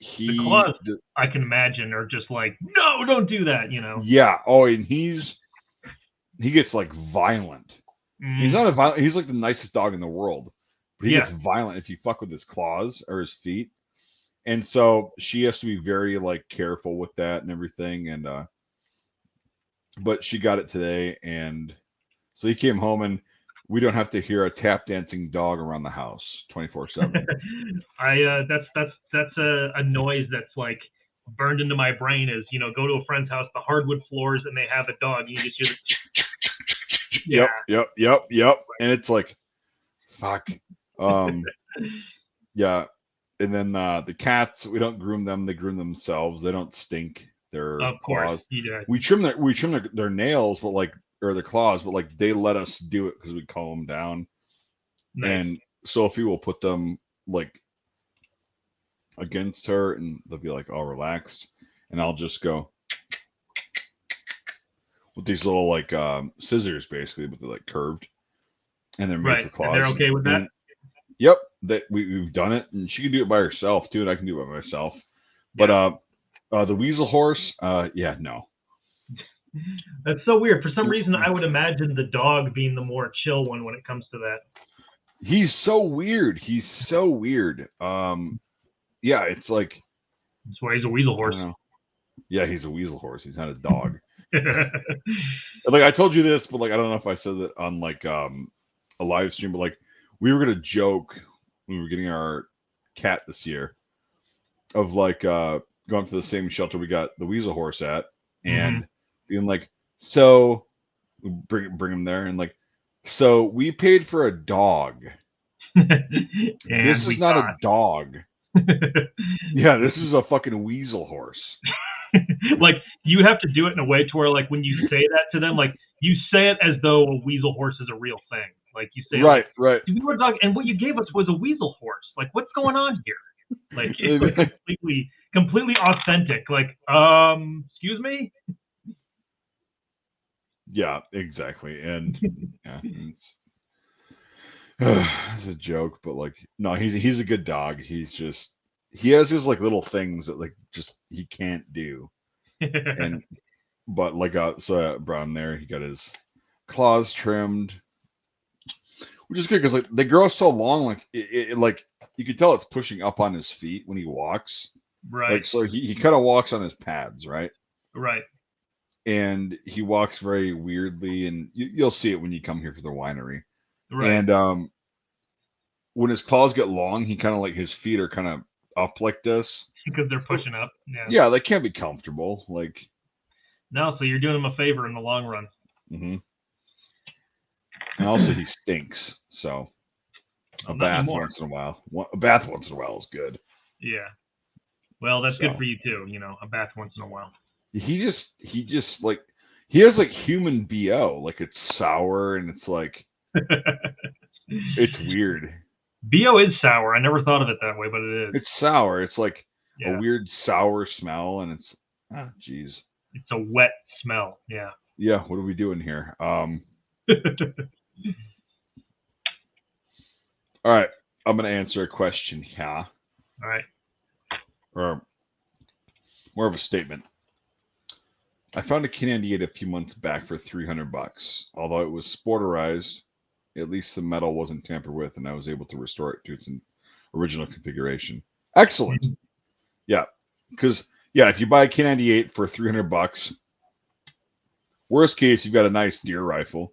The claws, I can imagine, are just like, no, don't do that, you know. Yeah. Oh, and he gets like violent. He's not a violent. He's like the nicest dog in the world, but he gets violent if you fuck with his claws or his feet. And so she has to be very like careful with that and everything. And but she got it today, and so he came home, and we don't have to hear a tap dancing dog around the house 24/7. That's a noise that's like burned into my brain. Is, you know, go to a friend's house, the hardwood floors, and they have a dog. You just hear the Yep. And it's like, fuck. Yeah. And then the cats, we don't groom them; they groom themselves. They don't stink. Their claws. We trim their nails, but like, or their claws, but like they let us do it because we calm them down. Nice. And Sophie will put them like against her, and they'll be like all relaxed, and I'll just go with these little like scissors, basically, but they're like curved, and they're made for claws. And they're okay with that. Yep, that we've done it, and she can do it by herself too, and I can do it by myself. But the weasel horse, no. That's so weird. For some reason, I would imagine the dog being the more chill one when it comes to that. He's so weird. Yeah, it's like, that's why he's a weasel horse. Yeah, he's a weasel horse. He's not a dog. Like I told you this, but like I don't know if I said that on like a live stream, but like we were gonna joke when we were getting our cat this year of like going to the same shelter we got the weasel horse at, and being like, so bring him there, and like, so we paid for a dog. This is not a dog. Yeah, this is a fucking weasel horse. Like, you have to do it in a way to where, like, when you say that to them, like, you say it as though a weasel horse is a real thing. Like, you say, right. We were a dog, and what you gave us was a weasel horse. Like, what's going on here? Like, it's like completely authentic. Like, excuse me? Yeah, exactly. And yeah, it's a joke, but like, no, he's a good dog. He has his like little things that like just he can't do. And but like so Brown there, he got his claws trimmed, which is good because like they grow so long, like it like you can tell it's pushing up on his feet when he walks. Right. Like so he kind of walks on his pads, right? Right. And he walks very weirdly, and you'll see it when you come here for the winery. Right. And when his claws get long, he kind of like his feet are kind of up like this because they're pushing up. Yeah, they can't be comfortable. Like, no, so you're doing him a favor in the long run. Mm-hmm. And also, he stinks, so a bath once in a while. A bath once in a while is good. Yeah. Well, that's good for you too. You know, a bath once in a while. He just like he has like human BO. Like it's sour and it's like it's weird. BO is sour. I never thought of it that way, but it is. It's sour. It's like a weird sour smell, and it's geez. It's a wet smell. Yeah. Yeah. What are we doing here? All right. I'm gonna answer a question here. All right. Or more of a statement. I found a K98 a few months back for $300. Although it was sporterized, at least the metal wasn't tampered with, and I was able to restore it to its original configuration. Excellent. Yeah, because if you buy a K98 for $300, worst case you've got a nice deer rifle.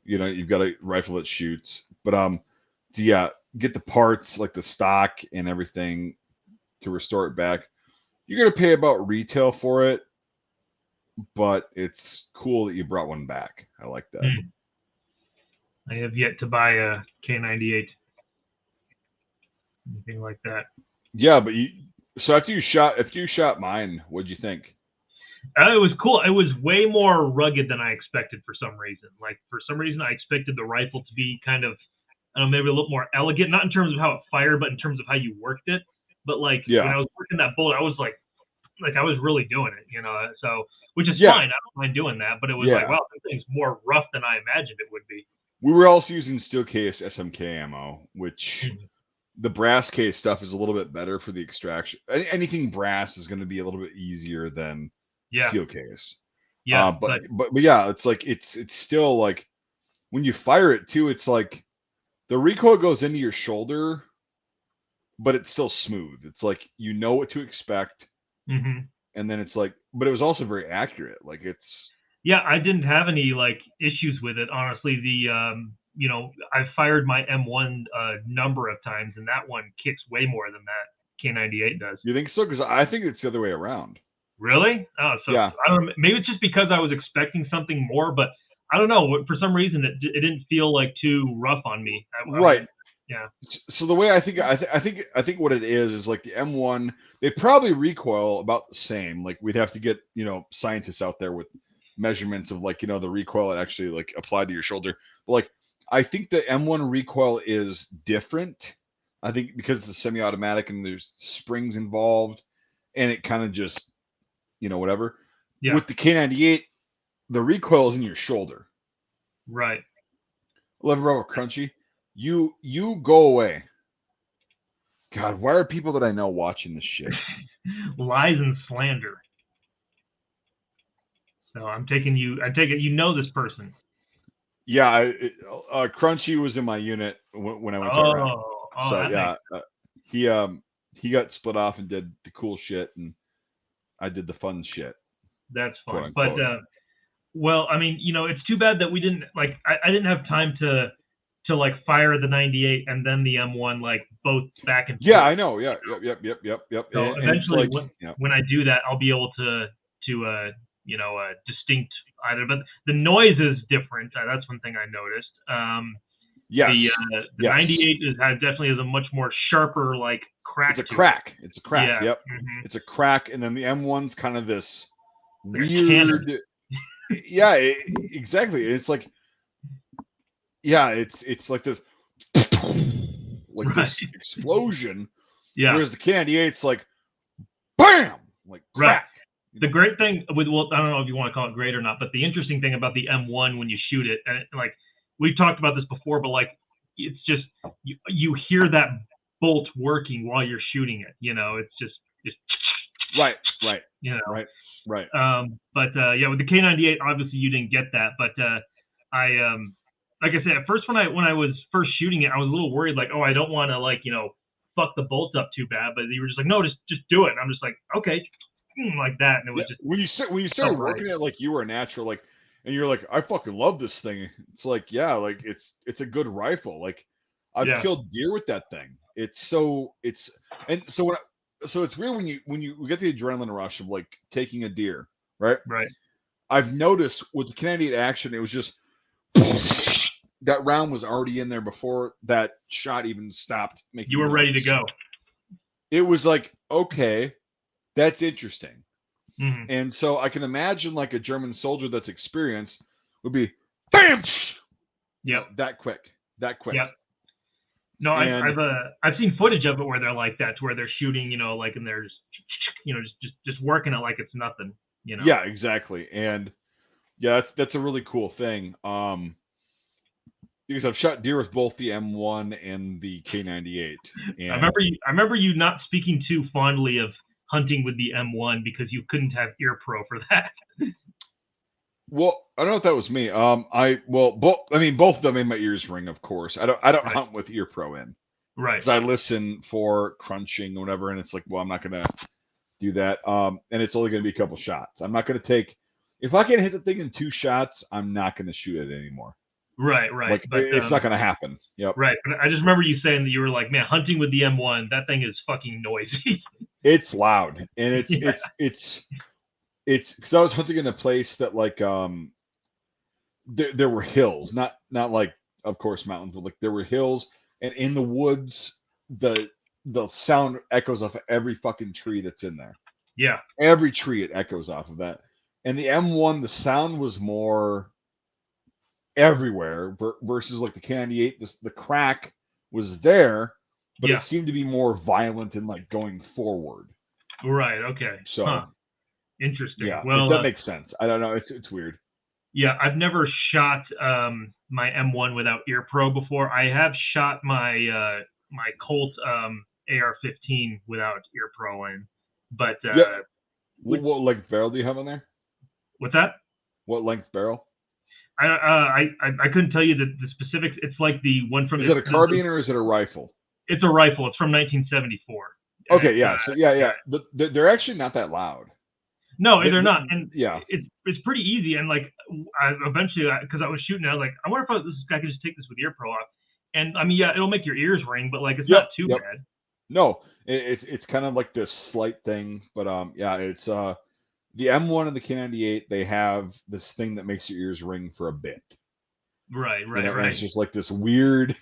You know, you've got a rifle that shoots. But get the parts like the stock and everything to restore it back. You're gonna pay about retail for it, but it's cool that you brought one back. I like that. I have yet to buy a K98. Anything like that. Yeah, but after you shot mine, what'd you think? It was cool. It was way more rugged than I expected for some reason. Like, for some reason, I expected the rifle to be kind of, I don't know, maybe a little more elegant, not in terms of how it fired, but in terms of how you worked it. But like, when I was working that bullet, I was like I was really doing it, you know. So, which is fine. I don't mind doing that. But it was like, wow, this thing's more rough than I imagined it would be. We were also using steel case SMK ammo, which the brass case stuff is a little bit better for the extraction. Anything brass is going to be a little bit easier than steel case. Yeah, but yeah, it's like it's still like when you fire it too, it's like the recoil goes into your shoulder, but it's still smooth. It's like you know what to expect, and then it's like, but it was also very accurate. Like it's I didn't have any like issues with it. Honestly, the I fired my M1 a number of times, and that one kicks way more than that K98 does. You think so? Because I think it's the other way around. Really? Oh, so yeah. I don't know. Maybe it's just because I was expecting something more, but I don't know. For some reason, it didn't feel like too rough on me. Right. Yeah. So the way I think what it is like the M1, they probably recoil about the same. Like we'd have to get scientists out there with measurements of like the recoil actually like applied to your shoulder. But like I think the M1 recoil is different. I think because it's a semi-automatic and there's springs involved, and it kind of just whatever. Yeah. With the K98, the recoil is in your shoulder. Right. 11 Bravo Crunchy, you go away. God, why are people that I know watching this shit? Lies and slander. So I take it you know this person. Yeah, Crunchy was in my unit when I went to Iraq. So yeah, he got split off and did the cool shit, and I did the fun shit. That's fun. But well, I mean, it's too bad that we didn't like. I didn't have time to like fire the 98 and then the M1 like both back and forth. Yeah, I know. Yeah, yep. So and eventually, like, when I do that, I'll be able to distinct either. But the noise is different. That's one thing I noticed. Yes. The 98 definitely has a much more sharper like crack. It's a crack. It. It's a crack. Yeah. Yep. Mm-hmm. It's a crack, and then the M1's kind of this weird. Yeah, exactly. It's like, yeah, it's like this, like this explosion. Yeah. Whereas the K98's like, bam, like crack. Right. The great thing with I don't know if you want to call it great or not, but the interesting thing about the M1 when you shoot it, and like we've talked about this before, but like it's just you hear that bolt working while you're shooting it. It's just right. Right. But yeah, with the K98, obviously you didn't get that, but I like I said, at first when I was first shooting it, I was a little worried, like, oh, I don't want to like fuck the bolt up too bad, but you were just like, no, just do it. And I'm just like, okay, like that, and it was just when you started working it like you were a natural, like, and you're like, I fucking love this thing. It's like, yeah, like it's a good rifle. Like I've killed deer with that thing. So it's weird when you get the adrenaline rush of like taking a deer, right? Right. I've noticed with the Canadian action, it was just that round was already in there before that shot even stopped making. You were ready to go. It was like, okay, that's interesting. Mm-hmm. And so I can imagine like a German soldier that's experienced would be bam, that quick. Yep. No, I've seen footage of it where they're like that, to where they're shooting, like, and they're just working it like it's nothing, Yeah, exactly. And yeah, that's a really cool thing. Because I've shot deer with both the M1 and the K98. And I remember you not speaking too fondly of hunting with the M1 because you couldn't have ear pro for that. Well, I don't know if that was me. Both of them made my ears ring, of course. I don't hunt with ear pro in. Right. Because I listen for crunching or whatever, and it's like, well, I'm not gonna do that. And it's only gonna be a couple shots. I'm not gonna take, if I can hit the thing in 2 shots, I'm not gonna shoot it anymore. Right. Like, but it's not gonna happen. Yep. Right. But I just remember you saying that you were like, man, hunting with the M1, that thing is fucking noisy. It's loud, and it's because I was hunting in a place that like there were hills, not like, of course, mountains, but like there were hills, and in the woods the sound echoes off of every fucking tree that's in there. Yeah, every tree, it echoes off of that. And the M1, the sound was more everywhere versus like the K98. The crack was there, but it seemed to be more violent and like going forward. Right. Okay. So interesting. Yeah. Well, if that makes sense. I don't know. It's weird. Yeah, I've never shot my M1 without ear pro before. I have shot my Colt AR-15 without ear pro in, but yeah. What length barrel do you have on there? What's that? What length barrel? I couldn't tell you the specifics. It's like the one from. Is it a carbine or is it a rifle? It's a rifle. It's from 1974. Okay, yeah. So yeah. They're actually not that loud. No, they're not. And yeah, it's pretty easy. And like, eventually, because I was shooting, I was like, I wonder if this guy could just take this with ear pro off. And I mean, yeah, it'll make your ears ring, but like, it's not too bad. No, it's kind of like this slight thing, but yeah, it's the M1 and the K98. They have this thing that makes your ears ring for a bit. Right. And it's just like this weird.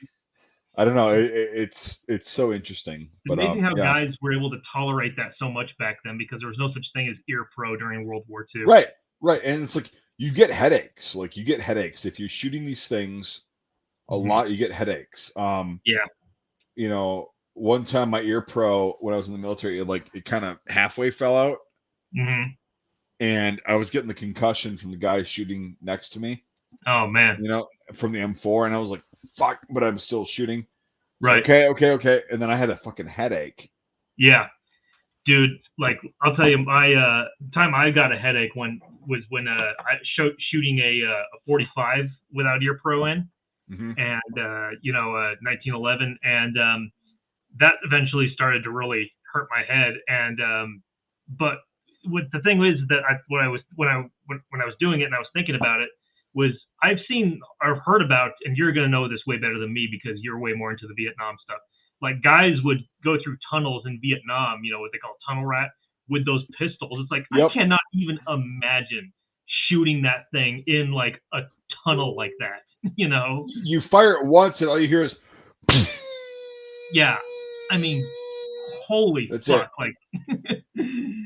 I don't know. It's so interesting. It's amazing how guys were able to tolerate that so much back then because there was no such thing as ear pro during World War II. Right. And it's like you get headaches. Like you get headaches if you're shooting these things a lot. You get headaches. Yeah. You know, one time my ear pro when I was in the military, it kind of halfway fell out, and I was getting the concussion from the guy shooting next to me. Oh man. You know, from the M4, and I was like, "Fuck!" But I'm still shooting. So, right. Okay. And then I had a fucking headache. Yeah, dude. Like I'll tell you, my time I got a headache was when I shooting a 45 without ear pro in, and 1911, and that eventually started to really hurt my head. And but what the thing is that when I was doing it and I was thinking about it was I've seen or heard about, and you're going to know this way better than me because you're way more into the Vietnam stuff. Like guys would go through tunnels in Vietnam, you know, what they call tunnel rat, with those pistols. It's like, I cannot even imagine shooting that thing in like a tunnel like that, you know? You fire it once and all you hear is... Yeah. I mean, holy That's fuck. it. Like,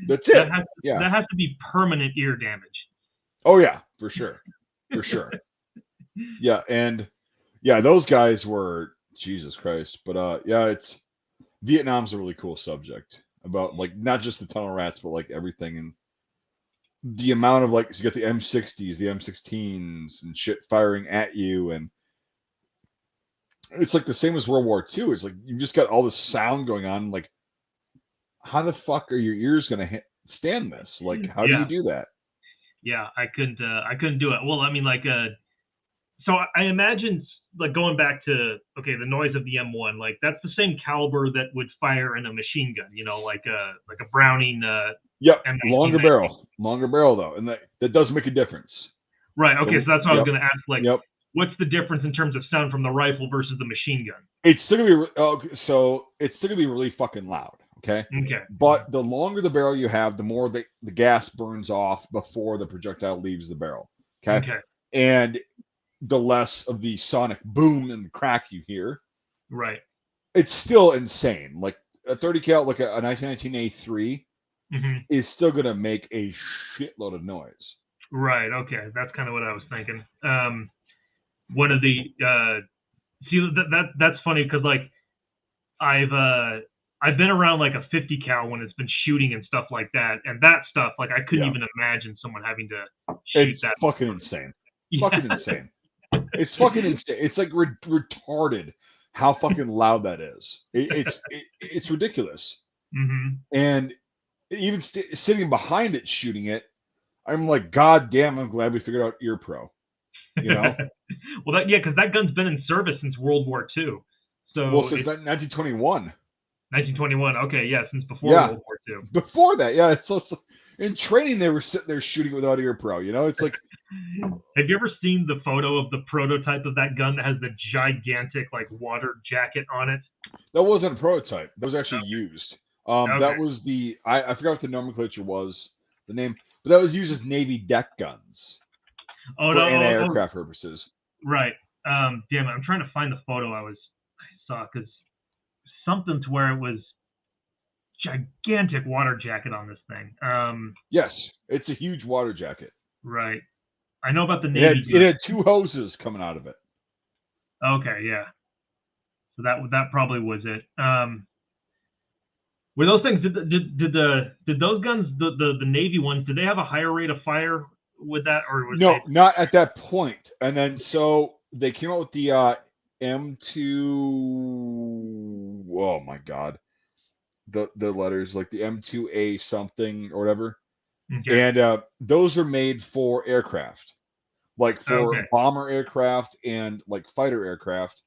that's it. That has to be permanent ear damage. Oh, yeah, for sure. Yeah, and yeah, those guys were Jesus Christ. But it's Vietnam's a really cool subject about like not just the tunnel rats, but like everything and the amount of like so you got the M60s, the M16s, and shit firing at you, and it's like the same as World War II. It's like you've just got all this sound going on. Like, how the fuck are your ears gonna stand this? Like, how do you do that? Yeah, I couldn't do it. Well, I mean, like, so I imagine, like, going back to, the noise of the M1, like, that's the same caliber that would fire in a machine gun, you know, like a Browning. Yep, longer barrel though, and that does make a difference. Right. Okay, so that's what I was going to ask. Like, what's the difference in terms of sound from the rifle versus the machine gun? It's still gonna be really fucking loud. Okay. But the longer the barrel you have, the more the gas burns off before the projectile leaves the barrel. Okay. And the less of the sonic boom and the crack you hear. Right. It's still insane. Like a 30 cal, like a 1919 A3 is still gonna make a shitload of noise. Right. Okay. That's kind of what I was thinking. One of the that's funny because like I've been around like a 50 cal when it's been shooting and stuff like that, and that stuff like I couldn't even imagine someone having to shoot that. It's fucking insane. Fucking insane. It's fucking insane. It's like retarded how fucking loud that is. It's ridiculous. And even sitting behind it shooting it, I'm like, God damn! I'm glad we figured out ear pro. You know. Well, because that gun's been in service since World War II. So since 1921. 1921. Okay, yeah, since before World War II. Before that, yeah. It's also in training they were sitting there shooting without ear pro. You know, it's like. Have you ever seen the photo of the prototype of that gun that has the gigantic like water jacket on it? That wasn't a prototype. That was actually used. That was the I forgot what the nomenclature was, the name, but that was used as Navy deck guns for anti-aircraft purposes. Right. Damn it, I'm trying to find the photo I saw because something to where it was gigantic water jacket on this thing. Yes, it's a huge water jacket. Right. I know about the Navy. It had two hoses coming out of it. Okay, yeah. So that probably was it. Were those things? Did those guns, the Navy ones, did they have a higher rate of fire with that, or was not at that point? And then so they came out with the M2 oh my God, the letters like the M2A something or whatever, Okay. and those are made for aircraft, like for Okay. bomber aircraft and like fighter aircraft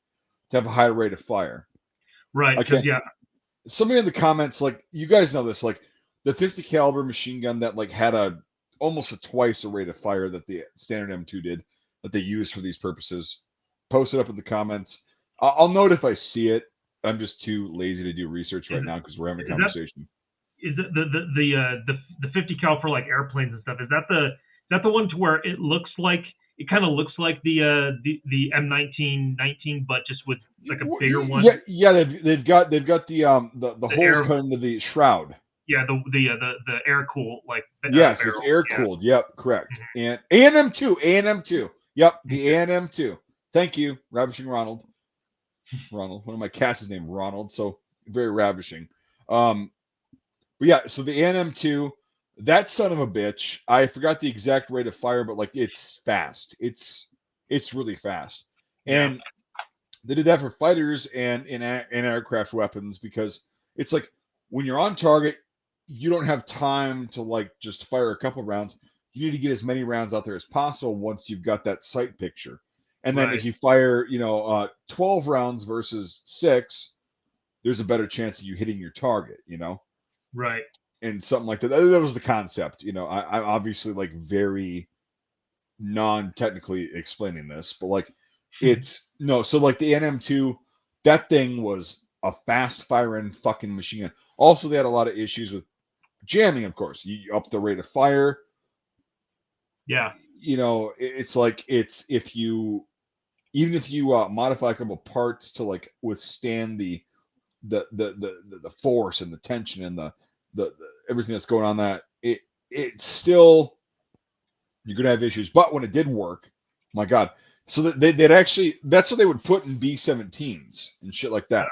to have a higher rate of fire. Right. I Because can't. Somebody in the comments, like you guys know this, like the 50 caliber machine gun that like had a almost a twice the rate of fire that the standard M2 did, that they use for these purposes. Post it up in the comments. I'll note if I see it. I'm just too lazy to do research right now because we're having a conversation. Is it the 50 cal for like airplanes and stuff? Is that the one to where it kind of looks like the M1919, but just with like a bigger one? Yeah. They've got the holes cut into the shroud. Yeah, the air cool like yes, barrel. It's air cooled. Yeah. Yep, correct. And A&M2. Yep, the A&M2. Thank you, Ravishing Ronald. One of my cats is named Ronald, so very ravishing. But yeah, so the A&M2, that son of a bitch, I forgot the exact rate of fire, but like it's fast. It's really fast. And they did that for fighters and in aircraft weapons because it's like when you're on target, you don't have time to like just fire a couple rounds. You need to get as many rounds out there as possible once you've got that sight picture. And then if you fire, 12 rounds versus 6, there's a better chance of you hitting your target, Right. And something like that. That was the concept. I'm obviously like very non-technically explaining this, but like it's no. So like the NM2, that thing was a fast firing fucking machine gun. Also, they had a lot of issues with jamming. Of course, you up the rate of fire. Yeah. It's like if you modify a couple parts to like withstand the force and the tension and the everything that's going on, that it's still, you're gonna have issues. But when it did work, my God. So that they'd actually, that's what they would put in B-17s and shit like that.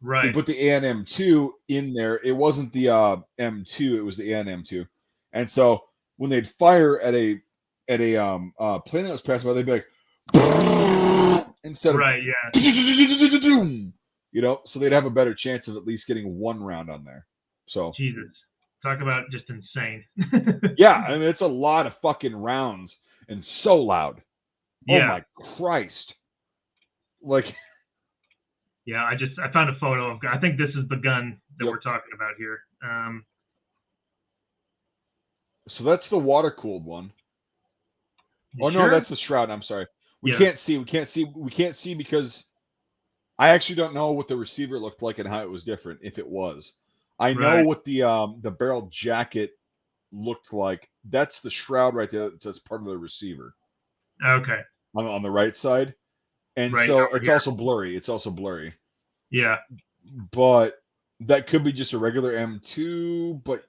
Right. They put the AN-M2 in there. It wasn't the M2, it was the AN-M2. And so when they'd fire at a plane that was passing by, they'd be like instead of right, yeah. So they'd have a better chance of at least getting one round on there. So Jesus, talk about just insane. yeah, I mean it's a lot of fucking rounds and so loud. Yeah. Oh my Christ! Like, yeah, I found a photo of. I think this is the gun that we're talking about here. So that's the water cooled one. Oh no, that's the shroud. I'm sorry. We can't see. We can't see because I actually don't know what the receiver looked like and how it was different. If it was, I know what the barrel jacket looked like. That's the shroud right there. That's part of the receiver. Okay. On the right side, and so it's also blurry. It's also blurry. Yeah. But that could be just a regular M2, but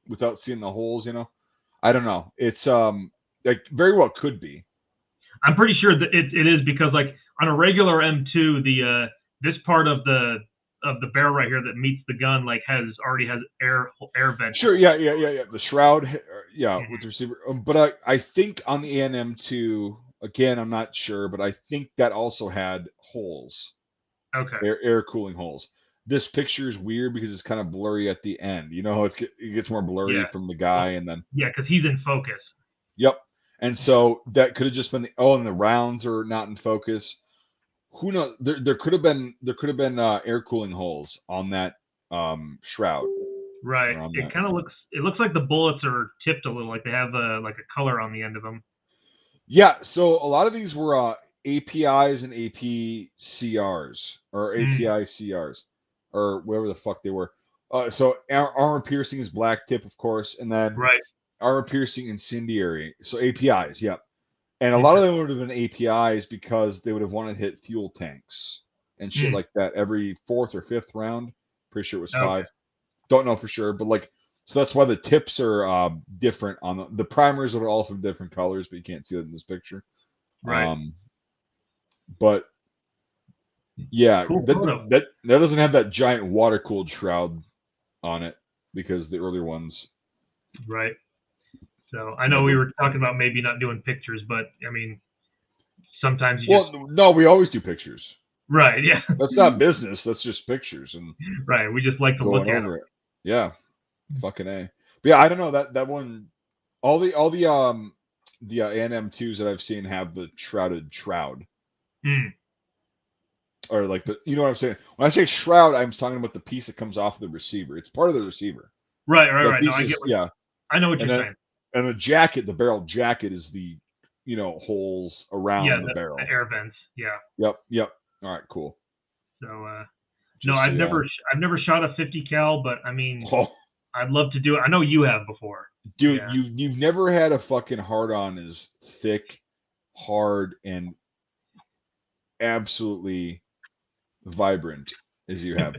without seeing the holes. I don't know. It's like very well could be. I'm pretty sure that it is, because like on a regular M2, the this part of the barrel right here that meets the gun like already has air vents. Sure, yeah. The shroud, with the receiver. But I think on the AN-M2, again, I'm not sure, but I think that also had holes. Okay. Air cooling holes. This picture is weird because it's kind of blurry at the end. It gets more blurry from the guy, and then because he's in focus. Yep. And so that could have just been and the rounds are not in focus. Who knows? There could have been air cooling holes on that shroud. Right. It looks like the bullets are tipped a little, like they have like a color on the end of them. Yeah. So a lot of these were APIs and APCRs or API CRs or whatever the fuck they were. So armor piercing is black tip, of course, and then armor piercing incendiary. So APIs, yep. And a lot of them would have been APIs because they would have wanted to hit fuel tanks and shit like that every 4th or 5th round. Pretty sure it was 5. Don't know for sure, but like, so that's why the tips are different on the primers are also different colors, but you can't see that in this picture. Right. But yeah, cool that doesn't have that giant water cooled shroud on it because the earlier ones. Right. So I know we were talking about maybe not doing pictures, but I mean, sometimes no, we always do pictures. Right. Yeah. That's not business. That's just pictures and Right. We just like to look going at over them. it. Yeah, fucking A. But yeah, I don't know that one. All the ANM2s that I've seen have the shrouded shroud. Mm. Or like you know what I'm saying? When I say shroud, I'm talking about the piece that comes off the receiver. It's part of the receiver. Right. That No, piece is yeah. I know what And you're then saying. and the jacket, the barrel jacket is the holes Yeah, around the the barrel. air vents. Yeah. Yep. All right, cool. So no, Just so yeah. I've never shot a 50 cal, but I mean, Oh, I'd love to do it. I know you have before. dude, Yeah. you've never had a fucking hard on as thick, hard, and absolutely vibrant as you have.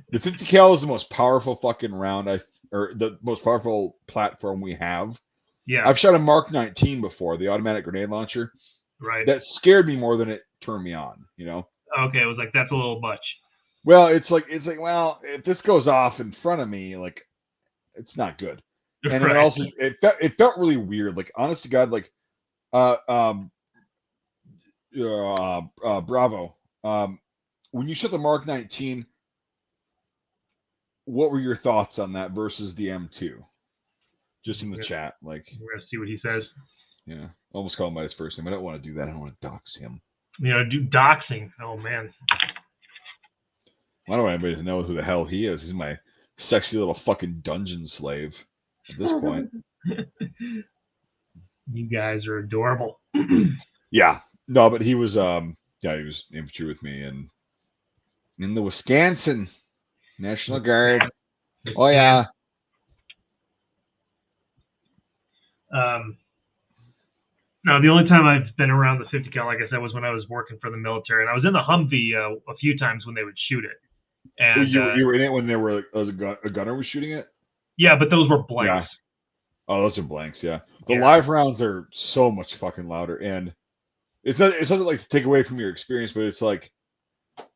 The 50 cal is the most powerful fucking round or the most powerful platform we have. Yeah. I've shot a Mark 19 before, the automatic grenade launcher. Right. That scared me more than it turned me on, Okay, it was like that's a little much. Well, it's like well, if this goes off in front of me, like it's not good. And then Right. also it felt really weird. Like honest to God, like uh um Bravo. When you shot the Mark 19, what were your thoughts on that versus the M2? Just in the chat, like We're gonna see what he says. yeah, almost call him by his first name. I don't want to do that. I don't want to dox him. Do doxing. Oh man. I don't want anybody to know who the hell he is. He's my sexy little fucking dungeon slave at this point. You guys are adorable. Yeah. No, but he was he was infantry with me and in the Wisconsin National Guard. Oh yeah. No, the only time I've been around the 50 cal, like I said, was when I was working for the military, and I was in the Humvee a few times when they would shoot it. And you were in it when there were a gunner was shooting it? Yeah, but those were blanks. Yeah. Oh, those are blanks, yeah. The live rounds are so much fucking louder, and it doesn't like to take away from your experience, but it's like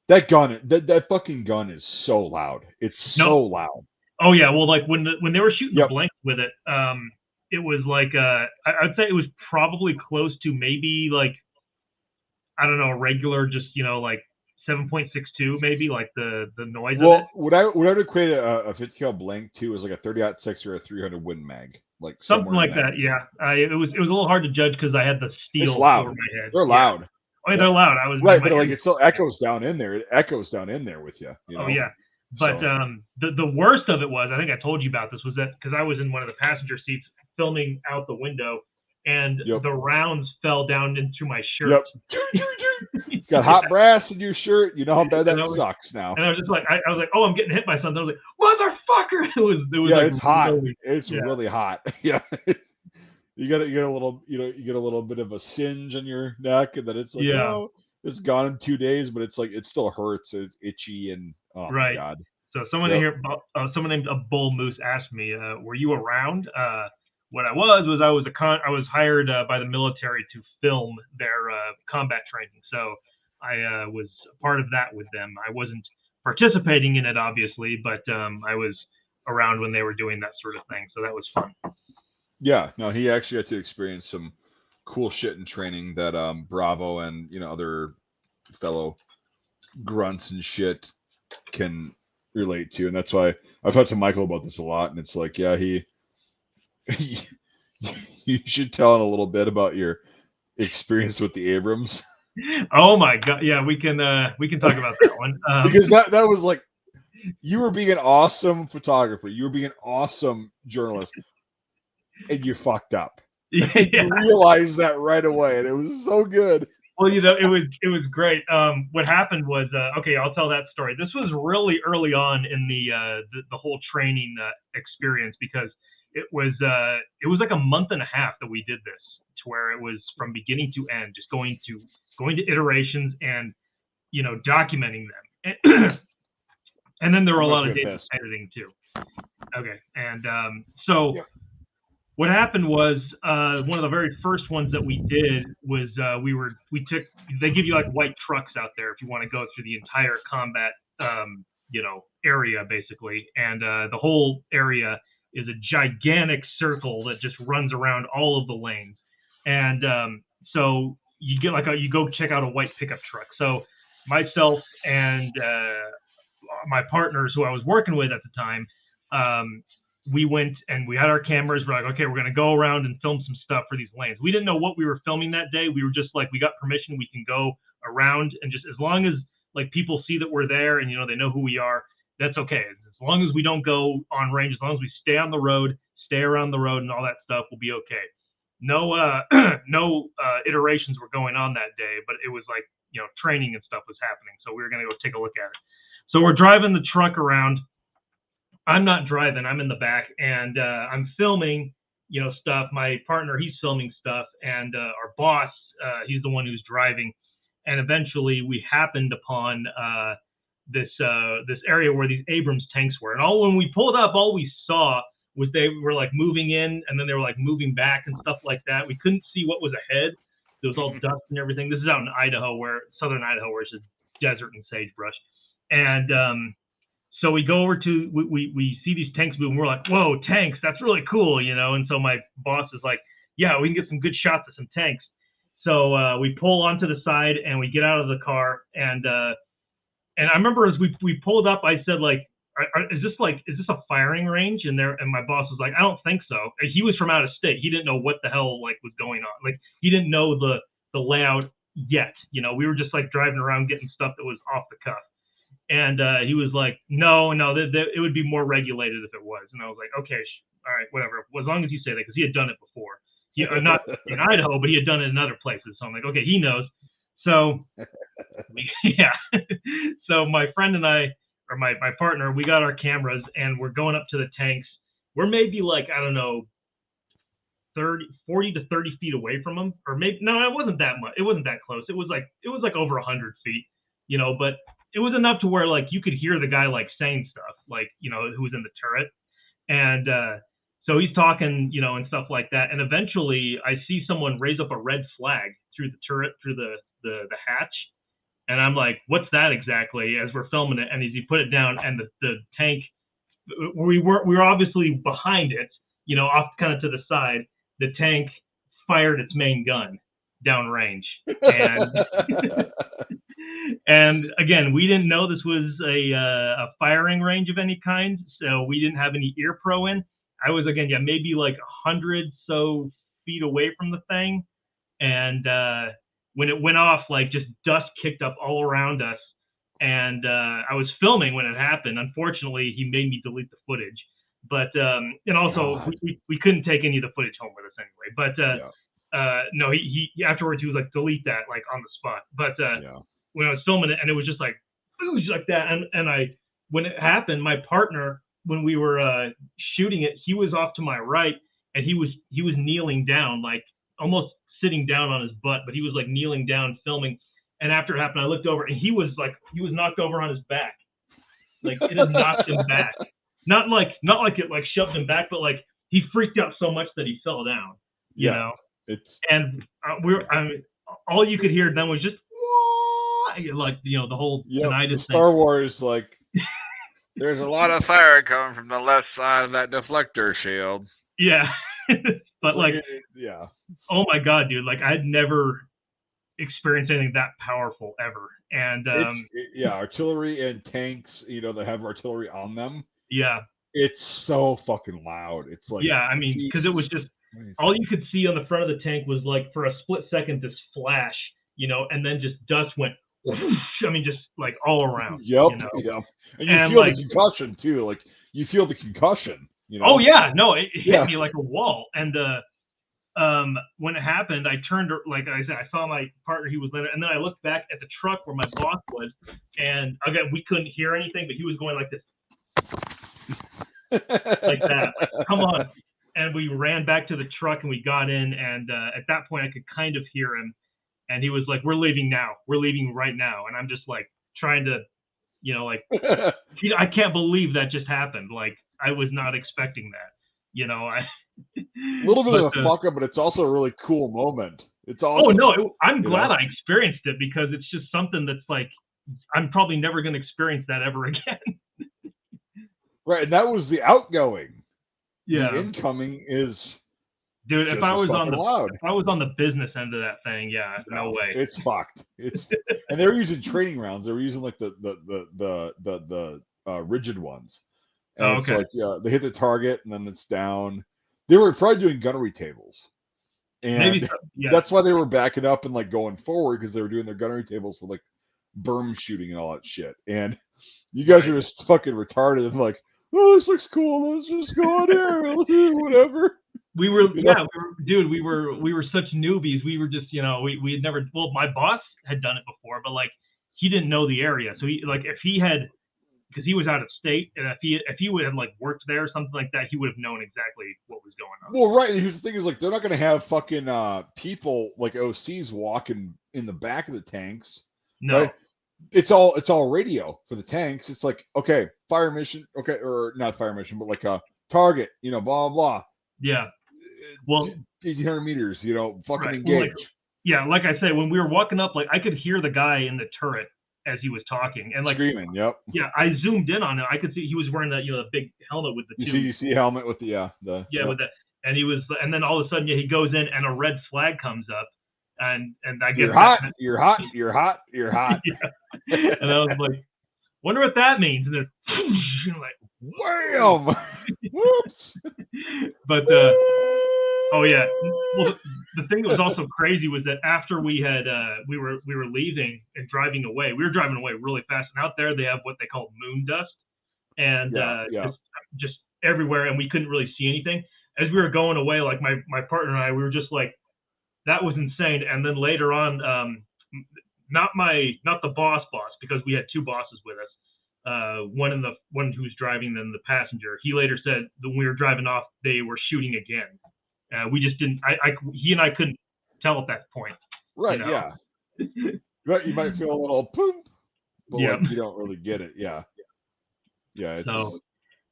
that gun, that fucking gun is so loud. It's so loud. Oh yeah, well, like when they were shooting the blanks with it, it was like I'd say it was probably close to maybe like I don't know, regular, just like 7.62, maybe like the noise. Well, of it. Would I would equate a 50 cal blank to as like a 30-06 or a 300 Win Mag, like something like that. Yeah, it was a little hard to judge because I had the steel over my head. They're loud. Oh, yeah, they're loud. I was right, but like it still echoes down in there. It echoes down in there with you. Oh yeah, but the worst of it was, I think I told you about this, was that because I was in one of the passenger seats filming out the window, and the rounds fell down into my shirt. Yep. Got hot brass in your shirt. You know how bad that sucks now. And I was just like, I was like, oh, I'm getting hit by something. I was like, motherfucker! It was yeah, like it's hot. It's really hot. Yeah. You get a little, you get a little bit of a singe on your neck, and then it's like, oh, it's gone in 2 days, but it's like it still hurts. It's itchy, and oh my god. So someone here, someone named Bull Moose asked me, were you around? What I was hired by the military to film their combat training. So I was part of that with them. I wasn't participating in it, obviously, but I was around when they were doing that sort of thing. So that was fun. Yeah, no, he actually got to experience some cool shit in training that Bravo and other fellow grunts and shit can relate to, and that's why I've talked to Michael about this a lot. And it's like, yeah, you should tell him a little bit about your experience with the Abrams. Oh my god, yeah, we can talk about that one because that was like, you were being an awesome photographer, you were being an awesome journalist, and you fucked up. Yeah. You realized that right away, and it was so good. Well, it was great. What happened was, okay, I'll tell that story. This was really early on in the whole training experience, because it was like a month and a half that we did this, to where it was from beginning to end, just going to iterations and documenting them. And then there were a lot of days editing too. Okay, and so. Yeah. What happened was, one of the very first ones that we did was they give you like white trucks out there if you want to go through the entire combat, area basically. And the whole area is a gigantic circle that just runs around all of the lanes. And so you get you go check out a white pickup truck. So myself and my partners who I was working with at the time, we went and we had our cameras. We're like, okay, we're going to go around and film some stuff for these lanes. We didn't know what we were filming that day. We were just like, we got permission. We can go around, and just as long as like people see that we're there and, they know who we are, that's okay. As long as we don't go on range, as long as we stay on the road, stay around the road and all that stuff, we'll be okay. No, no iterations were going on that day, but it was like, training and stuff was happening. So we were going to go take a look at it. So we're driving the truck around. I'm not driving. I'm in the back, and I'm filming, stuff. My partner, he's filming stuff, and our boss, he's the one who's driving. And eventually, we happened upon this area where these Abrams tanks were. And when we pulled up, all we saw was they were like moving in, and then they were like moving back and stuff like that. We couldn't see what was ahead. It was all dust and everything. This is out in Idaho, southern Idaho, where it's just desert and sagebrush. And so we go over to, we see these tanks moving. We're like, whoa, tanks, that's really cool, And so my boss is like, yeah, we can get some good shots of some tanks. So we pull onto the side and we get out of the car. And I remember as we pulled up, I said, like, is this a firing range? And my boss was like, I don't think so. And he was from out of state. He didn't know what the hell was going on. Like, he didn't know the layout yet. We were just like driving around getting stuff that was off the cuff. And he was like, no, it would be more regulated if it was. And I was like, okay, all right, whatever. As long as you say that, because he had done it before. Not in Idaho, but he had done it in other places. So I'm like, okay, he knows. So, So my friend and I, or my partner, we got our cameras, and we're going up to the tanks. We're maybe like, I don't know, 40 to 30 feet away from them. Or maybe, no, it wasn't that much. It wasn't that close. It was like over 100 feet, but it was enough to where like you could hear the guy like saying stuff, like, who was in the turret. And so he's talking, and stuff like that. And eventually I see someone raise up a red flag through the turret, through the hatch. And I'm like, what's that exactly, as we're filming it? And as he put it down, and the tank, we were obviously behind it, off kind of to the side. The tank fired its main gun downrange. And and again, we didn't know this was a firing range of any kind, so we didn't have any ear pro in. I was, again, maybe like 100 so feet away from the thing. And when it went off, like, just dust kicked up all around us. And I was filming when it happened. Unfortunately, he made me delete the footage. But and also we couldn't take any of the footage home with us anyway. But no, he afterwards he was like, delete that, like, on the spot. But when I was filming it, and it was just like that, and when it happened, my partner, when we were shooting it, he was off to my right, and he was kneeling down, like almost sitting down on his butt, but he was like kneeling down filming. And after it happened, I looked over, and he was knocked over on his back. Like, it had knocked him back. Not like it like shoved him back, but like he freaked out so much that he fell down. You know. And all you could hear then was just like, the whole tinnitus Star Wars, like, there's a lot of fire coming from the left side of that deflector shield. Yeah. But oh my God, dude, like, I'd never experienced anything that powerful ever. And artillery and tanks, that have artillery on them. Yeah. It's so fucking loud. It's like, I mean, because it was just all you could see on the front of the tank was, like, for a split second, this flash, and then just dust went whoosh, I mean, just like all around. Yep. And you feel, like, the concussion too. Like, you feel the concussion. Oh yeah, no, it hit me like a wall. And when it happened, I turned, like I said, I saw my partner, he was there, and then I looked back at the truck where my boss was, and again, we couldn't hear anything, but he was going like this, like that. Like, come on. And we ran back to the truck, and we got in, and at that point I could kind of hear him, and he was like, we're leaving now. We're leaving right now. And I'm just like trying to, like, I can't believe that just happened. Like, I was not expecting that, a little bit of a fuck up, but it's also a really cool moment. It's also, I'm glad I experienced it, because it's just something that's like, I'm probably never going to experience that ever again. Right. And that was the outgoing. Yeah. The incoming is Dude, if I was on loud. if I was on the business end of that thing, yeah, no way. It's fucked. It's and they were using training rounds. They were using like the rigid ones. And it's like, yeah, they hit the target and then it's down. They were probably doing gunnery tables. And that's why they were backing up and like going forward, because they were doing their gunnery tables for like berm shooting and all that shit. And you guys are just fucking retarded and like, oh, this looks cool. Let's just go on here. Whatever. We were, dude, we were such newbies. We were just, we had never, well, my boss had done it before, but like he didn't know the area. So he, like, if he had, because he was out of state, and if he would have like worked there or something like that, he would have known exactly what was going on. Well, right. And here's the thing: is like they're not going to have fucking people like OCs walking in the back of the tanks. No, right? It's all radio for the tanks. It's like, okay, fire mission, okay, or not fire mission, but like a target, blah blah blah. Yeah. Well, 1,800 meters, fucking engage. Like I say, when we were walking up, like I could hear the guy in the turret as he was talking and like screaming. Yep. Yeah, I zoomed in on it. I could see he was wearing that the big helmet with the you see helmet with the with that, and he was, and then all of a sudden he goes in and a red flag comes up, and I guess you're hot. Yeah. And I was like, wonder what that means, and then like wham, whoops. But oh yeah, well the thing that was also crazy was that after we had we were leaving and driving away, we were driving away really fast, and out there they have what they call moon dust, and just everywhere, and we couldn't really see anything as we were going away. Like my partner and I, we were just like, that was insane. And then later on, not the boss, because we had two bosses with us. One who was driving, then the passenger. He later said that when we were driving off, they were shooting again. We just didn't. He and I couldn't tell at that point. Right. Yeah. But you might feel a little poop, but like you don't really get it. Yeah. Yeah. So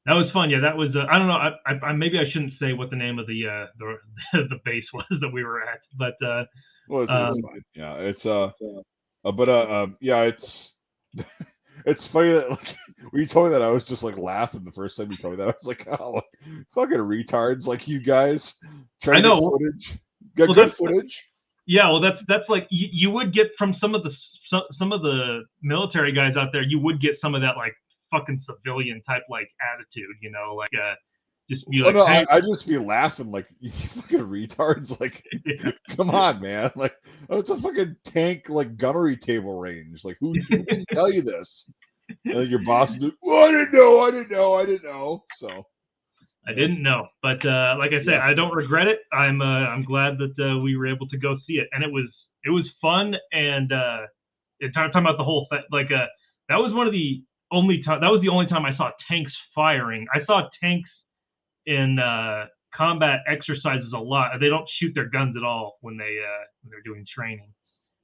that was fun. Yeah, that was. I don't know. I maybe I shouldn't say what the name of the the base was that we were at, but well, it's fine. Yeah, it's it's. It's funny that like when you told me that, I was just like laughing the first time you told me that. I was like, oh, fucking retards, like you guys trying to get footage. Got good footage. Yeah, well, that's like you would get from some of the military guys out there. You would get some of that like fucking civilian type like attitude, like just be like. Oh, no, hey. I just be laughing like, you fucking retards, like, come on, man, like, it's a fucking tank like gunnery table range, like who can tell you this? And then your boss would be, well, I didn't know. So I didn't know, but like I said, I don't regret it. I'm glad that we were able to go see it, and it was fun. And talking about the whole thing, like that was one of the only time. That was the only time I saw tanks firing. I saw tanks in combat exercises a lot. They don't shoot their guns at all when they're doing training.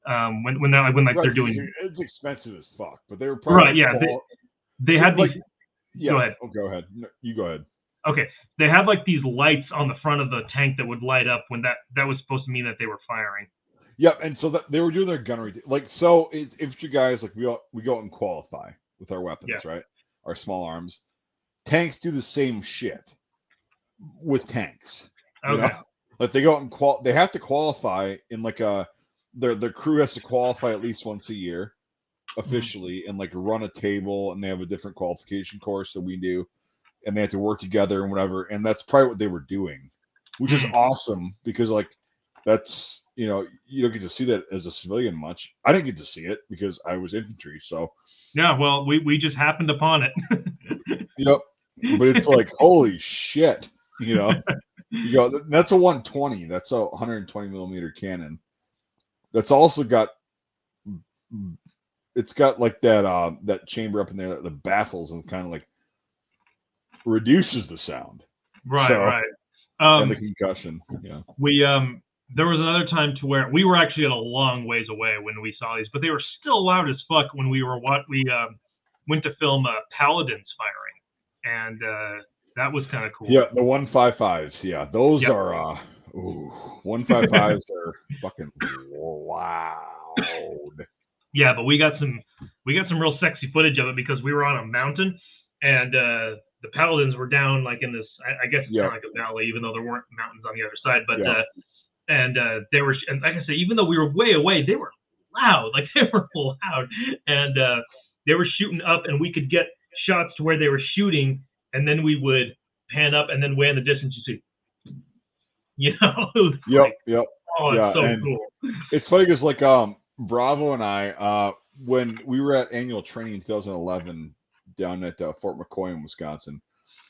When they're doing, it's expensive as fuck, but they were probably right. Yeah, they had like, these. Go ahead. Oh, go ahead. No, you go ahead. Okay, they had like these lights on the front of the tank that would light up when that was supposed to mean that they were firing. Yep, and so that they were doing their gunnery. Like, so it's infantry guys, like we go out and qualify with our weapons, right? Our small arms. Tanks do the same shit with tanks. Okay. Like they go out and they have to qualify in like their crew has to qualify at least once a year officially, and like run a table, and they have a different qualification course that we do, and they have to work together and whatever. And that's probably what they were doing, which is awesome, because like that's, you don't get to see that as a civilian much. I didn't get to see it because I was infantry. So yeah, well, we just happened upon it. Yep. But it's like, holy shit, that's a 120. That's a 120 millimeter cannon. That's also got, it's got like that chamber up in there that baffles and kind of like reduces the sound. Right, right. And the concussion. Yeah. There was another time to where we were actually at a long ways away when we saw these, but they were still loud as fuck when we went to film Paladins firing, and that was kind of cool. Yeah, the 155s. Yeah, those are 155s are fucking loud. Yeah, but we got some real sexy footage of it because we were on a mountain, and the Paladins were down like in this, I guess it's Yep. kind of like a valley, even though there weren't mountains on the other side. But Yep. and they were, and like I said, even though we were way away, they were loud, like they were loud, and they were shooting up, and we could get shots to where they were shooting, and then we would pan up, and then way in the distance you see, you know, it was like, Yep. oh, Yeah, it's so and cool. it's funny because like Bravo and I when we were at annual training in 2011 down at Fort McCoy in Wisconsin,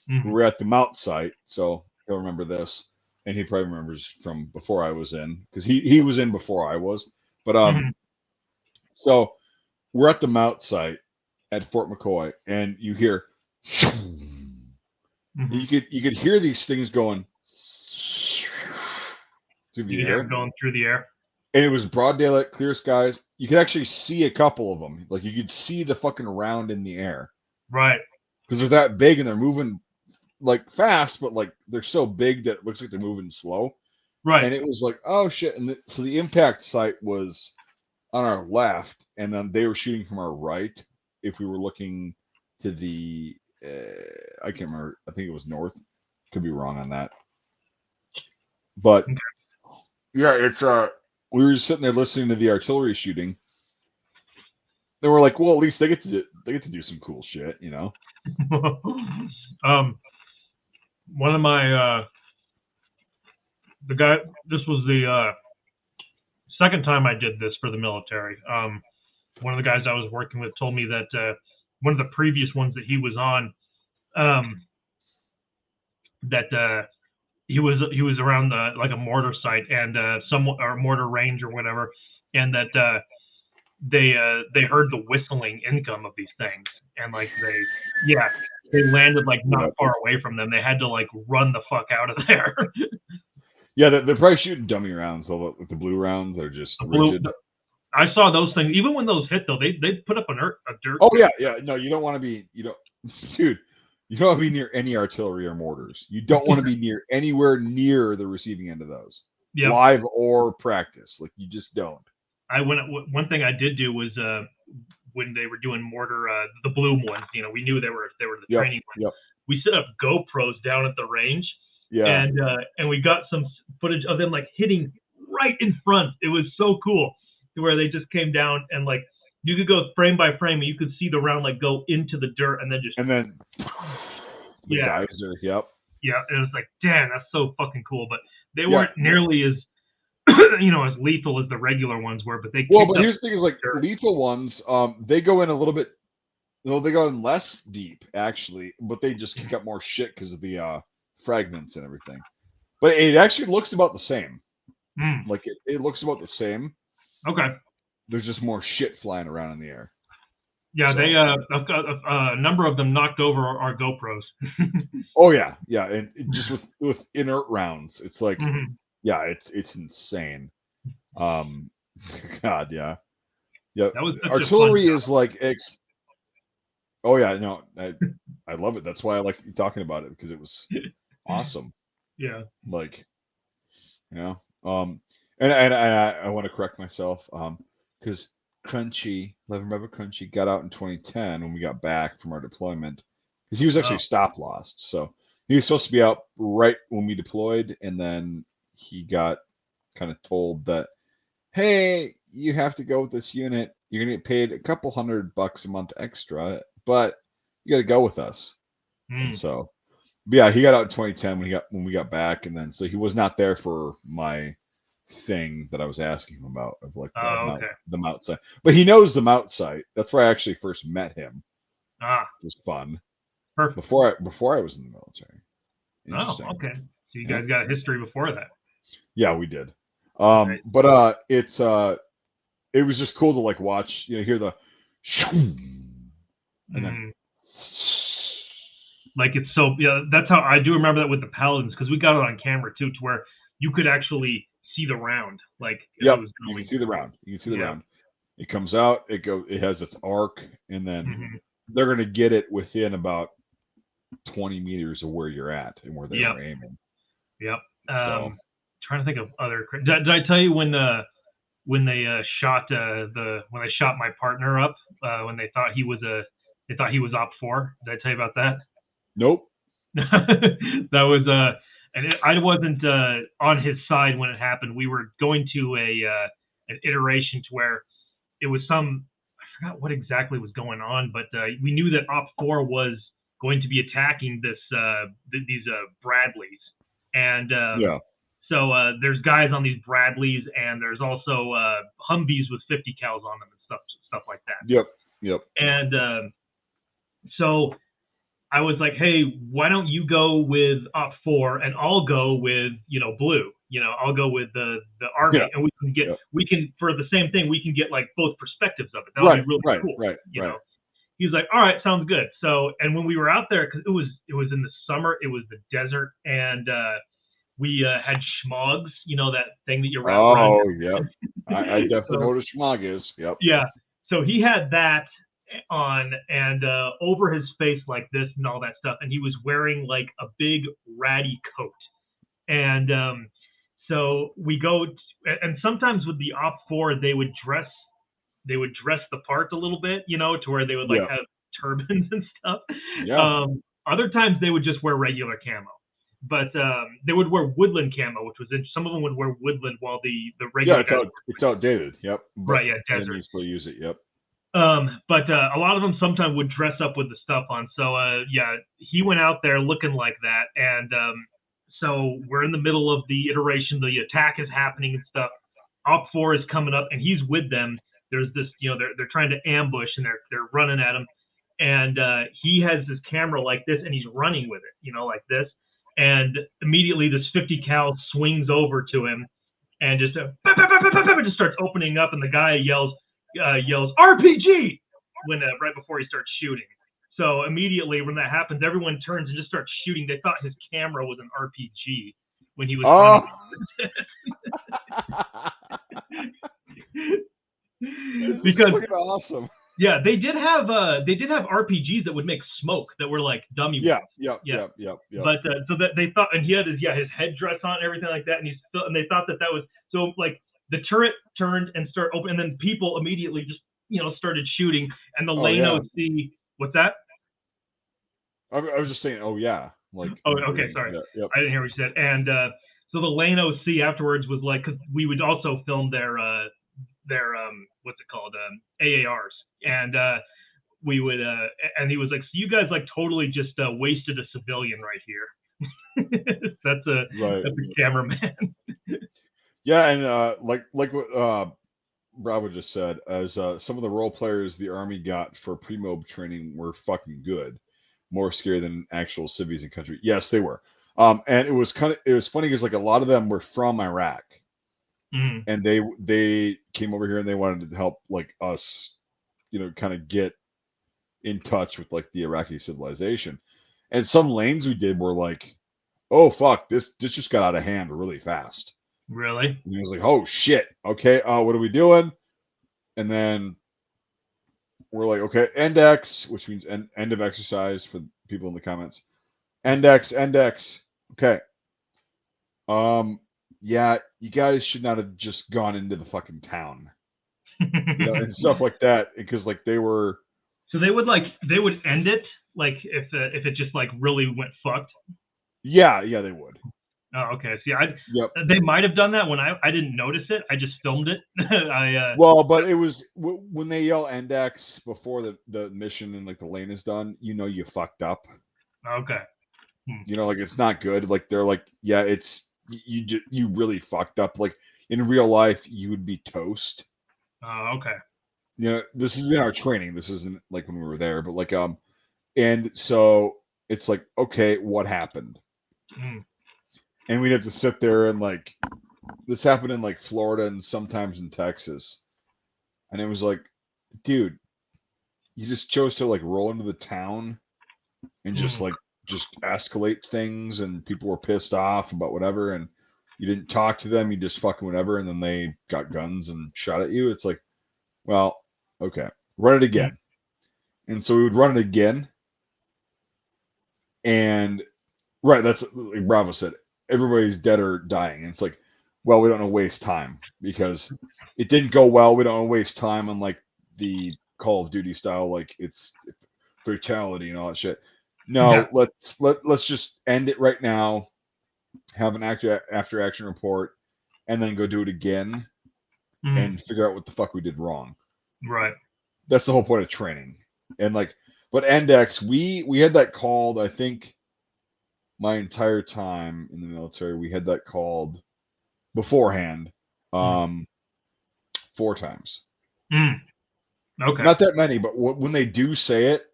we were at the Mount site, so he'll remember this, and he probably remembers from before I was in because he was in before I was, but so we're at the Mount site at Fort McCoy, and you hear you could hear these things going through the air, going through the air. and it was broad daylight, clear skies. You could actually see a couple of them, like you could see the fucking round in the air, right? Because they're that big and they're moving like fast, but like they're so big that it looks like they're moving slow, right? And it was like, oh shit! And so the impact site was on our left, and then they were shooting from our right. If we were looking to the, I can't remember. I think it was north. Could be wrong on that. But yeah, it's we were just sitting there listening to the artillery shooting. And we're like, well, at least they get to do some cool shit, you know. One of my the guy. This was the second time I did this for the military. One of the guys I was working with told me that one of the previous ones that he was on, that he was around like a mortar site and or mortar range or whatever, and that they heard the whistling income of these things, and like they landed like not far away from them. They had to like run the fuck out of there. Yeah, they're probably shooting dummy rounds. Though the blue rounds are just rigid. I saw those things. Even when those hit, though, they put up a dirt. Oh yeah. No, you don't want to be. Dude. You don't want to be near any artillery or mortars. You don't want to be anywhere near the receiving end of those, live or practice. Like you just don't. One thing I did do was when they were doing mortar, the blue ones. You know, we knew they were the training ones. Yep. We set up GoPros down at the range. Yeah. And we got some footage of them like hitting right in front. It was so cool, where they just came down and like you could go frame by frame and you could see the round like go into the dirt and then just the geyser. Yep. Yeah, and it was like, damn, that's so fucking cool. But they weren't nearly as as lethal as the regular ones were. But but here's the thing: is like lethal ones, they go in a little bit. Well, they go in less deep actually, but they just kick up more shit because of the fragments and everything. But it actually looks about the same. Like it looks about the same. Okay. There's just more shit flying around in the air. Yeah, so. They a number of them knocked over our GoPros. Oh yeah, and just with inert rounds, it's like it's insane. God, yeah. That was artillery is like oh yeah, no, I love it. That's why I like talking about it because it was awesome. Yeah, like and I want to correct myself because Crunchy, remember Crunchy got out in 2010 when we got back from our deployment because he was actually stop lost. So he was supposed to be out right when we deployed, and then he got kind of told that, hey, you have to go with this unit. You're gonna get paid a couple $100 a month extra, but you got to go with us. And so, yeah, he got out in 2010 when we got back, and then so he was not there for my thing that I was asking him about of like the Mount site, but he knows the Mount site. That's where I actually first met him. It was fun. Perfect. Before I was in the military. Oh, okay. So you guys got a history before that. Yeah, we did. But it was just cool to like watch, hear the and then like it's so that's how I do remember that with the Paladins because we got it on camera too, to where you could actually see the round. Like you can see the round. You can see the round. It comes out. It has its arc, and then they're gonna get it within about 20 meters of where you're at and where they were aiming. Yep. Trying to think of other. Did I tell you when they shot when they shot my partner up when they thought he was Op 4? Did I tell you about that? Nope. That was I wasn't on his side when it happened. We were going to an iteration to where it was some, I forgot what exactly was going on, but we knew that Op 4 was going to be attacking these Bradleys, and Yeah. so there's guys on these Bradleys, and there's also Humvees with 50 cals on them and stuff like that. Yep. And so I was like, hey, why don't you go with Op 4 and I'll go with, Blue. I'll go with the Army, and we can for the same thing, we can get like both perspectives of it. That'll be really cool. Right. Know. He's like, all right, sounds good. So, and when we were out there, because it was in the summer, it was the desert, and we had schmogs, that thing that you wrap around. Oh, yep. I definitely know what a schmog is. Yep. Yeah. So he had that on and over his face like this and all that stuff, and he was wearing like a big ratty coat. And so we go and sometimes with the Op 4 they would dress the part a little bit, to where they would like have turbans and stuff. Other times they would just wear regular camo, but they would wear woodland camo, which was some of them would wear woodland, while the regular it's outdated. Yep. But right. Yeah, desert. You still use it. Yep. But a lot of them sometimes would dress up with the stuff on. So, he went out there looking like that. And so we're in the middle of the iteration. The attack is happening and stuff. Op 4 is coming up, and he's with them. There's this, they're trying to ambush, and they're running at him. And he has this camera like this, and he's running with it, like this. And immediately this 50 cal swings over to him and just starts opening up, and the guy yells RPG when right before he starts shooting. So immediately when that happens, everyone turns and just starts shooting. They thought his camera was an RPG when he was because awesome. Yeah, they did have RPGs that would make smoke that were like dummy. Yep. But so that they thought, and he had his headdress on and everything like that, and they thought that was so like. The turret turned and started open, and then people immediately just started shooting. And the lane OC, what's that? I was just saying, like. Oh, okay, sorry, I didn't hear what you said. And so the lane OC afterwards was like, because we would also film their what's it called, AARs, and we would and he was like, so you guys like totally just wasted a civilian right here. That's a cameraman. Yeah, and like what Bravo just said, as some of the role players the Army got for pre-mob training were fucking good, more scary than actual civvies in country. Yes, they were. And it was funny because like a lot of them were from Iraq, and they came over here and they wanted to help like us, kind of get in touch with like the Iraqi civilization. And some lanes we did were like, oh fuck, this just got out of hand really fast. Really? And he was like, oh shit, okay, what are we doing? And then we're like, okay, end X, which means end of exercise for people in the comments. End X. Okay. Yeah, you guys should not have just gone into the fucking town. And stuff like that, because like they were. So they would end it like if it just like really went fucked. Yeah, they would. Oh, okay. See, they might have done that when I didn't notice it. I just filmed it. Well, but it was when they yell index before the mission and like the lane is done, you fucked up. Okay. Like it's not good. Like they're like, yeah, it's you really fucked up. Like in real life, you would be toast. Oh, okay. This is in our training. This isn't like when we were there, but like and so it's like, okay, what happened? And we'd have to sit there and like, this happened in like Florida and sometimes in Texas. And it was like, dude, you just chose to like roll into the town and just escalate things, and people were pissed off about whatever. And you didn't talk to them. You just fucking whatever. And then they got guns and shot at you. It's like, well, okay, run it again. And so we would run it again. And that's like Bravo said. Everybody's dead or dying. And it's like, well, we don't want to waste time because it didn't go well. We don't want to waste time on like the Call of Duty style, like it's fatality and all that shit. No, let's just end it right now. Have an after action report, and then go do it again, and figure out what the fuck we did wrong. Right. That's the whole point of training. And like, but Index, we had that called. I think my entire time in the military, we had that called beforehand, 4 times. Okay. Not that many, but when they do say it,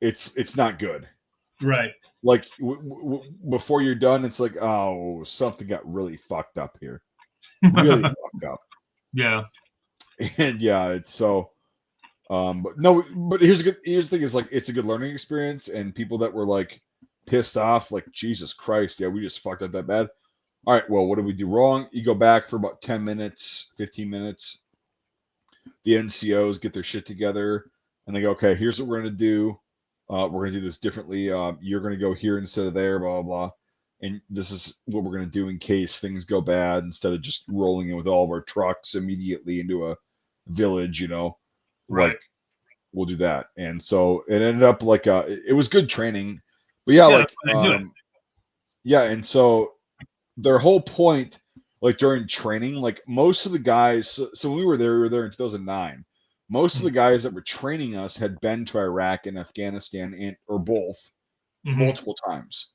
it's not good. Right. Like before you're done, it's like, oh, something got really fucked up here. Really fucked up. Yeah. And yeah, it's so. But no, but here's the thing is like it's a good learning experience, and people that were like pissed off, like Jesus Christ, yeah, we just fucked up that bad. All right, well, what did we do wrong? You go back for about 10 minutes, 15 minutes. The NCOs get their shit together, and they go, okay, here's what we're gonna do. We're gonna do this differently. You're gonna go here instead of there, blah blah blah. And this is what we're gonna do in case things go bad. Instead of just rolling in with all of our trucks immediately into a village, Right. like we'll do that. And so it ended up like it was good training, but yeah, like yeah. And so their whole point, like during training, like most of the guys, so when we were there in 2009. Most of the guys that were training us had been to Iraq and Afghanistan or both multiple times,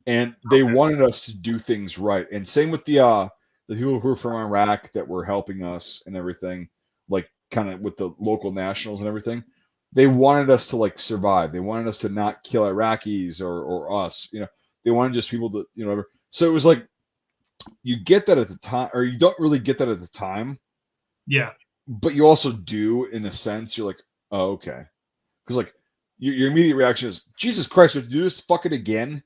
and they wanted us to do things right. And same with the people who were from Iraq that were helping us and everything, like kind of with the local nationals and everything. They wanted us to like survive. They wanted us to not kill Iraqis or us. They wanted just people to whatever. So it was like you get that at the time, or you don't really get that at the time. Yeah. But you also do, in a sense. You're like, oh, okay, because like your immediate reaction is, Jesus Christ, we have to do this fucking again.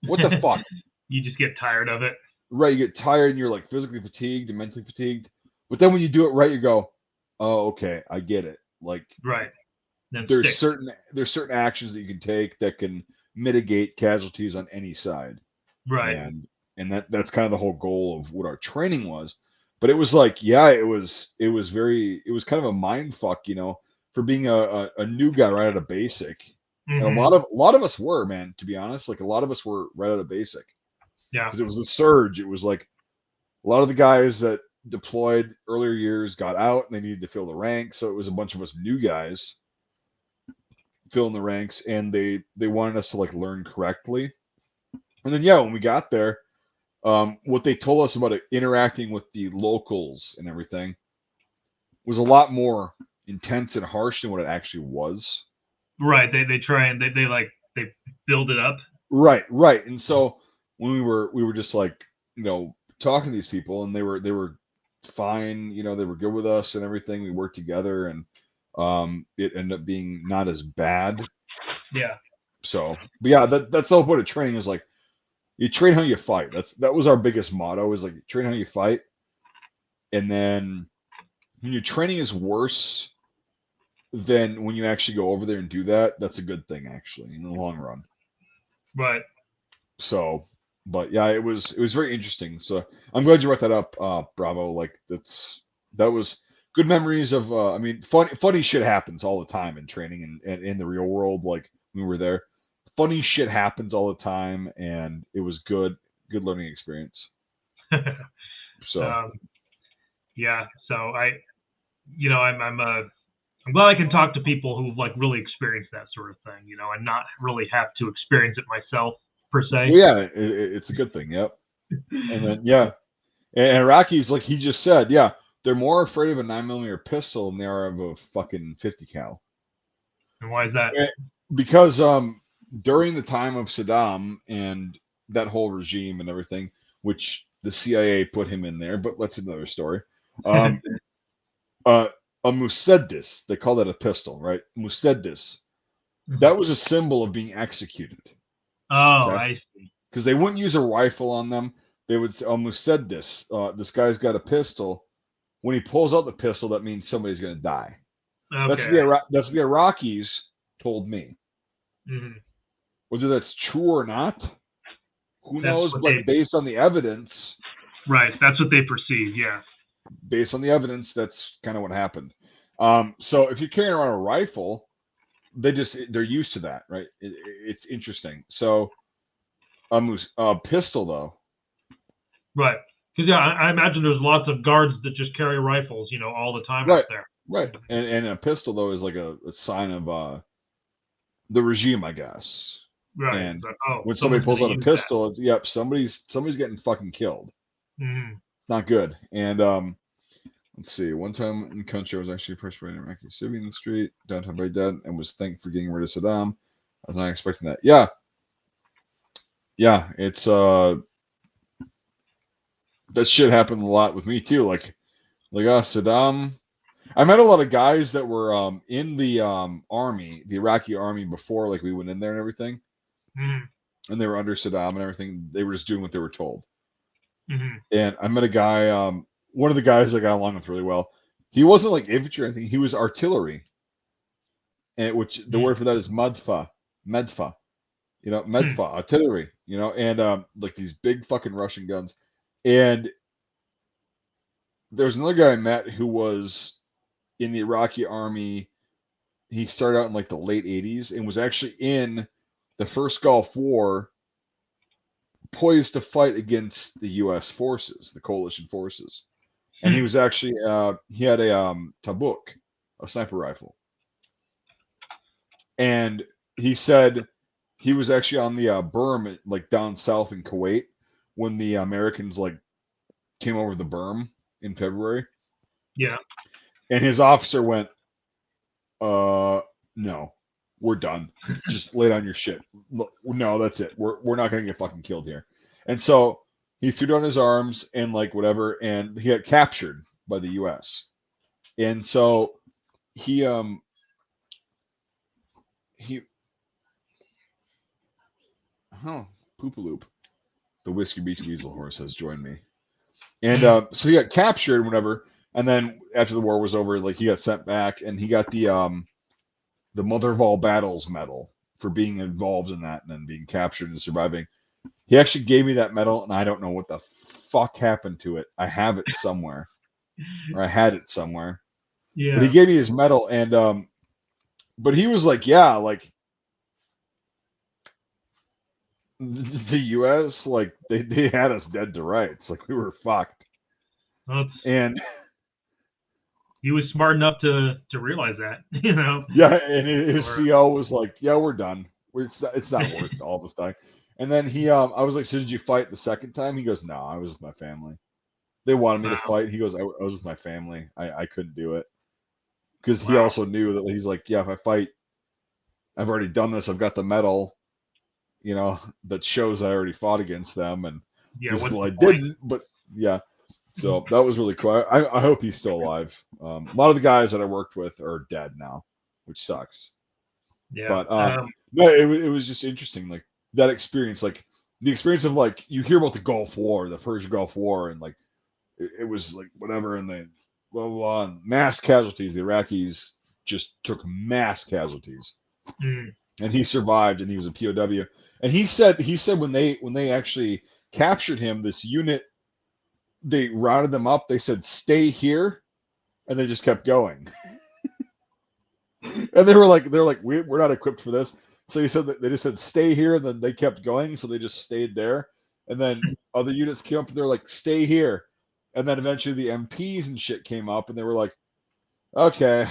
What the fuck? You just get tired of it, right? You get tired, and you're like physically fatigued and mentally fatigued. But then when you do it right, you go, oh, okay, I get it. Like, right? Then there's certain actions that you can take that can mitigate casualties on any side, right? And that's kind of the whole goal of what our training was. But it was like, yeah, it was kind of a mind fuck, for being a new guy right out of basic. And a lot of us were, man, to be honest, like a lot of us were right out of basic. Yeah. Because it was a surge. It was like a lot of the guys that deployed earlier years got out and they needed to fill the ranks. So it was a bunch of us new guys filling the ranks, and they wanted us to like learn correctly. And then yeah, when we got there, what they told us about interacting with the locals and everything was a lot more intense and harsh than what it actually was. Right. They try and they build it up. Right. And so when we were just like, talking to these people, and they were fine, they were good with us and everything. We worked together, and it ended up being not as bad. Yeah. So, but yeah, that's the whole point of training is like, you train how you fight. That was our biggest motto, is like train how you fight. And then when your training is worse than when you actually go over there and do that, that's a good thing actually in the long run. Right. So, but yeah, it was very interesting. So I'm glad you brought that up, Bravo. Like that was good memories of. I mean, funny shit happens all the time in training and in the real world. Like when we were there, funny shit happens all the time, and it was good learning experience. So yeah, so I'm glad I can talk to people who've like really experienced that sort of thing, and not really have to experience it myself per se. Well, yeah, it's a good thing. Yep. And then yeah, and Iraqis, like he just said, yeah, they're more afraid of a 9mm pistol than they are of a fucking 50 cal. And why is that? Because during the time of Saddam and that whole regime and everything, which the CIA put him in there, but that's another story. A musaddis, they call that a pistol, right? Musaddis. That was a symbol of being executed. Oh, okay? I see. Because they wouldn't use a rifle on them. They would say, musaddis. This guy's got a pistol. When he pulls out the pistol, that means somebody's going to die. Okay. That's the Iraqis told me. Whether that's true or not, who knows? But based on the evidence, right? That's what they perceive. Yeah. Based on the evidence, that's kind of what happened. So if you're carrying around a rifle, they're used to that, right? It's interesting. So a pistol though. Right. Because I imagine there's lots of guards that just carry rifles, all the time Right. out there. Right. And a pistol though is like a sign of the regime, I guess. Right. And But, when somebody pulls out a pistol, that. it's somebody's getting fucking killed. Mm-hmm. It's not good. And let's see. One time in the country, I was actually approached by an Iraqi civilian in the street downtown Baghdad and was thanked for getting rid of Saddam. I was not expecting that. Yeah. It's that shit happened a lot with me too. Like Saddam. I met a lot of guys that were in the army, the Iraqi army before, like we went in there and everything, and they were under Saddam and everything. They were just doing what they were told. And I met a guy, one of the guys I got along with really well. He wasn't like infantry or anything. He was artillery, and which the word for that is medfa, artillery, and like these big fucking Russian guns. And there was another guy I met who was in the Iraqi army. He started out in like the late 80s and was actually in the first Gulf War, poised to fight against the U.S. forces, the coalition forces. And he was actually he had a Tabuk, a sniper rifle. And he said he was actually on the berm, like down south in Kuwait, when the Americans like came over the berm in February. Yeah. And his officer went, no, we're done. Just lay down your shit. No, that's it. We're not gonna get fucking killed here. And so he threw down his arms and like whatever, and he got captured by the U.S. And so he oh, Poopaloop, the Whiskey Beach Weasel horse has joined me. And so he got captured and whatever. And then after the war was over, like he got sent back and he got the Mother of All Battles medal for being involved in that and then being captured and surviving. He actually gave me that medal, and I don't know what the fuck happened to it. I have it somewhere, or I had it somewhere. Yeah. But he gave me his medal, and but he was like, yeah, like the U.S. like they had us dead to rights, like we were fucked. And he was smart enough to realize that, Yeah, and his CO was like, "Yeah, we're done. It's not worth all this time." And then I was like, "So did you fight the second time?" He goes, "No, I was with my family. They wanted me to fight." He goes, "I was with my family. I couldn't do it." Because he also knew that he's like, "Yeah, if I fight, I've already done this. I've got the medal, that shows that I already fought against them." And he's like, "Well, I didn't, but yeah." So that was really cool. I hope he's still alive. A lot of the guys that I worked with are dead now, which sucks. Yeah. But no, it was just interesting, like that experience, like the experience of like you hear about the Gulf War, the first Gulf War, and like it was like whatever, and then blah blah blah, and mass casualties. The Iraqis just took mass casualties, and he survived, and he was a POW. And he said when they actually captured him, this unit, they routed them up. They said, "Stay here," and they just kept going. And they're like, we're not equipped for this. So he said that they just said, "Stay here," and then they kept going. So they just stayed there. And then other units came up and they're like, "Stay here." And then eventually the MPs and shit came up and they were like, "Okay,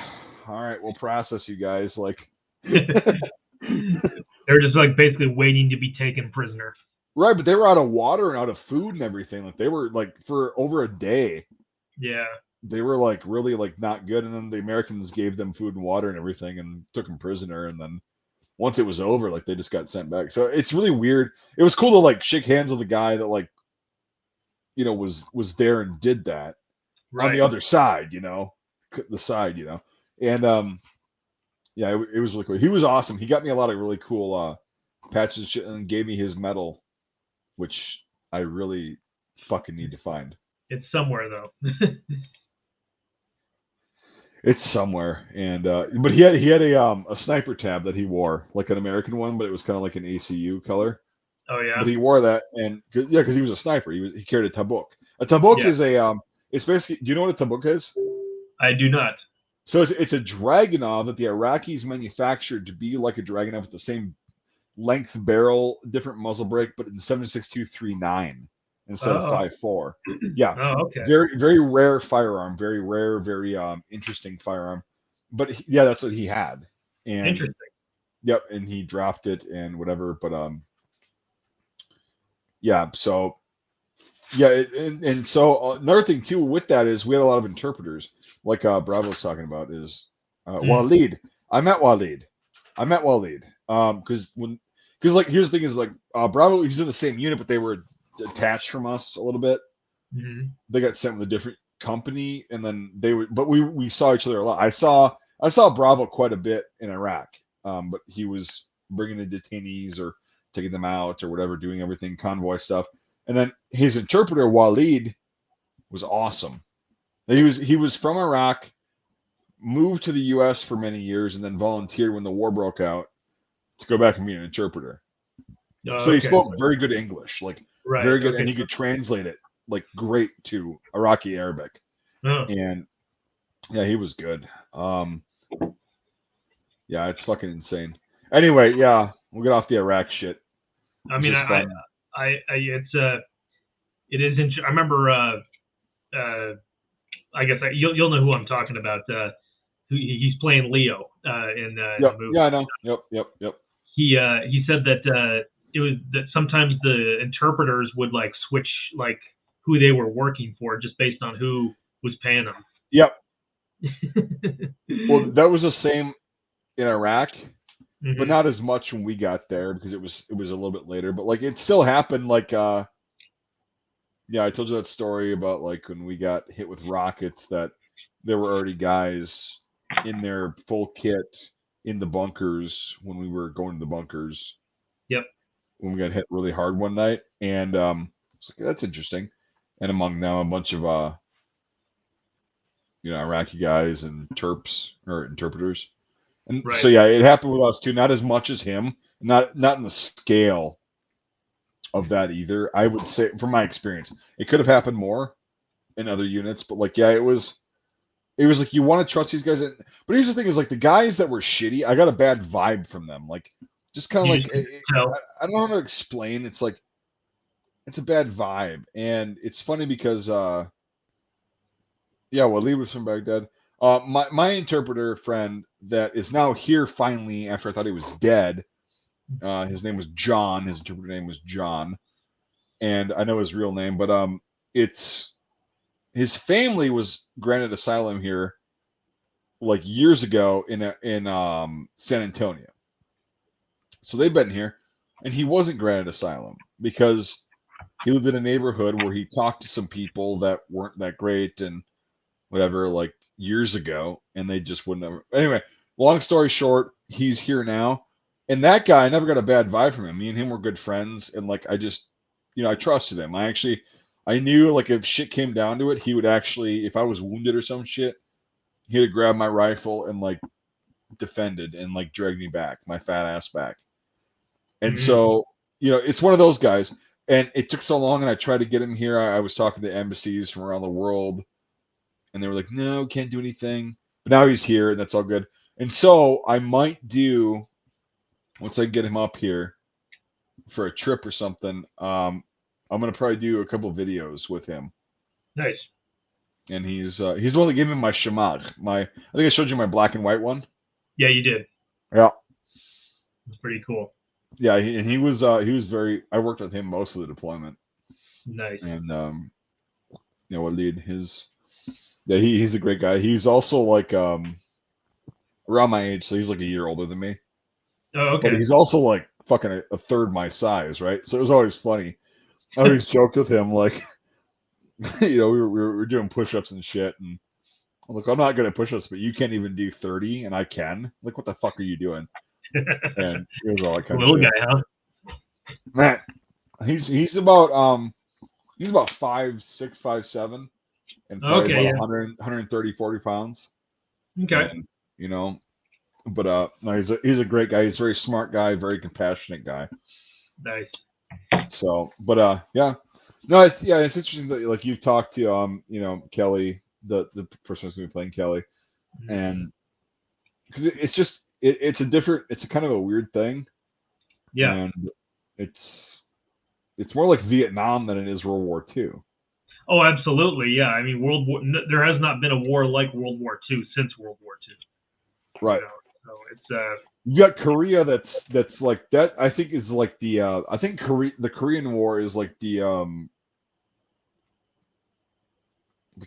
all right, we'll process you guys." Like, they're just like basically waiting to be taken prisoner. Right, but they were out of water and out of food and everything. Like they were like for over a day. Yeah. They were like really like not good, and then the Americans gave them food and water and everything and took them prisoner, and then once it was over, like they just got sent back. So it's really weird. It was cool to like shake hands with the guy that like was there and did that on the other side, the side, and yeah, it was really cool. He was awesome. He got me a lot of really cool patches and shit, and gave me his medal, which I really fucking need to find. It's somewhere though. It's somewhere, and but he had a sniper tab that he wore, like an American one, but it was kind of like an ACU color. Oh yeah. But he wore that, and because he was a sniper, he carried a Tabuk. A Tabuk is a it's basically. Do you know what a Tabuk is? I do not. So it's a Dragunov that the Iraqis manufactured to be like a Dragunov with the same length barrel, different muzzle brake, but in 7.6239 instead of 5.4. Yeah, Oh, okay. very very rare firearm, very rare, very interesting firearm. But yeah, that's what he had, and Interesting. yep, and he dropped it and whatever. But yeah, so yeah, and so another thing too with that is we had a lot of interpreters, like Bravo's talking about is Waleed. I met Waleed. Because like here's the thing is like Bravo, he's in the same unit, but they were detached from us a little bit. Mm-hmm. They got sent with a different company, and then they would, but we saw each other a lot. I saw Bravo quite a bit in Iraq, but he was bringing the detainees or taking them out or whatever, doing everything convoy stuff. And then his interpreter Waleed was awesome. He was from Iraq, moved to the U.S. for many years, and then volunteered when the war broke out to go back and be an interpreter. So he Okay. spoke very good English, like Right. very good, Okay. and he could translate it like great to Iraqi Arabic. Oh. And yeah, he was good. Yeah, it's fucking insane. Anyway, yeah, we'll get off the Iraq shit. I mean, it is. I remember. I guess you'll know who I'm talking about. He's playing Leo in the movie. Yeah, I know. Yep. He said that it was that sometimes the interpreters would like switch like who they were working for just based on who was paying them. Yep. Well, that was the same in Iraq, but not as much when we got there because it was a little bit later. But like it still happened. Like yeah, I told you that story about like when we got hit with rockets that there were already guys in their full kit in the bunkers when we were going to the bunkers. Yep. When we got hit really hard one night, and it's like, that's interesting. And among them, a bunch of Iraqi guys and Terps or interpreters. And right. So yeah, it happened with us too. Not as much as him. Not in the scale of that either. I would say, from my experience, it could have happened more in other units. But like, yeah, it was like you want to trust these guys. But here's the thing: is like the guys that were shitty, I got a bad vibe from them. Like, just kind of like I don't know how to explain. It's like it's a bad vibe, and it's funny because yeah, Waleed was from Baghdad. My interpreter friend that is now here finally after I thought he was dead. His name was John. His interpreter name was John, and I know his real name, but it's his family was granted asylum here like years ago in San Antonio. So they've been here, and he wasn't granted asylum because he lived in a neighborhood where he talked to some people that weren't that great and whatever, like years ago, and they just wouldn't have. Anyway, long story short, he's here now, and that guy, I never got a bad vibe from him. Me and him were good friends, and like I just, I trusted him. I knew like if shit came down to it, he would actually, if I was wounded or some shit, he'd have grabbed my rifle and like defended and like dragged me back, my fat ass back. And so, it's one of those guys. And it took so long, and I tried to get him here. I was talking to embassies from around the world, and they were like, no, can't do anything. But now he's here, and that's all good. And so I might do, once I get him up here for a trip or something, I'm going to probably do a couple videos with him. Nice. And he's the one that gave me my shamag. I think I showed you my black and white one. Yeah, you did. Yeah. It's pretty cool. Yeah, he was very. I worked with him most of the deployment. Nice. And Waleed, he's a great guy. He's also like around my age, so he's like a year older than me. Oh, okay. But he's also like fucking a third my size, right? So it was always funny. I always joked with him like, we were doing push-ups and shit, and look, I'm not good at push-ups, but you can't even do 30, and I can. Like, what the fuck are you doing? And it was all that kind little of shit. Guy, huh? Man, he's about 5'6", 5'7", and probably about 100, 130, 40 pounds. Okay. And, but no, he's a great guy. He's a very smart guy, very compassionate guy. Nice. So, but yeah. No, it's interesting that like you've talked to Kelly, the person who's gonna be playing Kelly. and because it's a different, it's a kind of a weird thing. Yeah. And it's more like Vietnam than it is World War II. Oh, absolutely. Yeah. I mean, there has not been a war like World War II since World War II. Right. You know? So it's you got Korea that's like that. I think is like the I think the Korean War is like the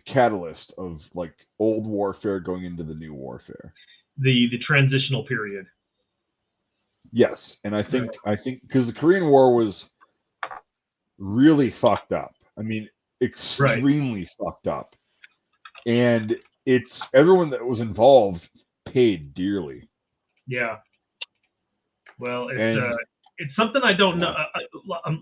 catalyst of like old warfare going into the new warfare. The transitional period. Yes, and I think because the Korean War was really fucked up. I mean, extremely fucked up, and it's everyone that was involved paid dearly. Yeah. Well, And it's something I don't know.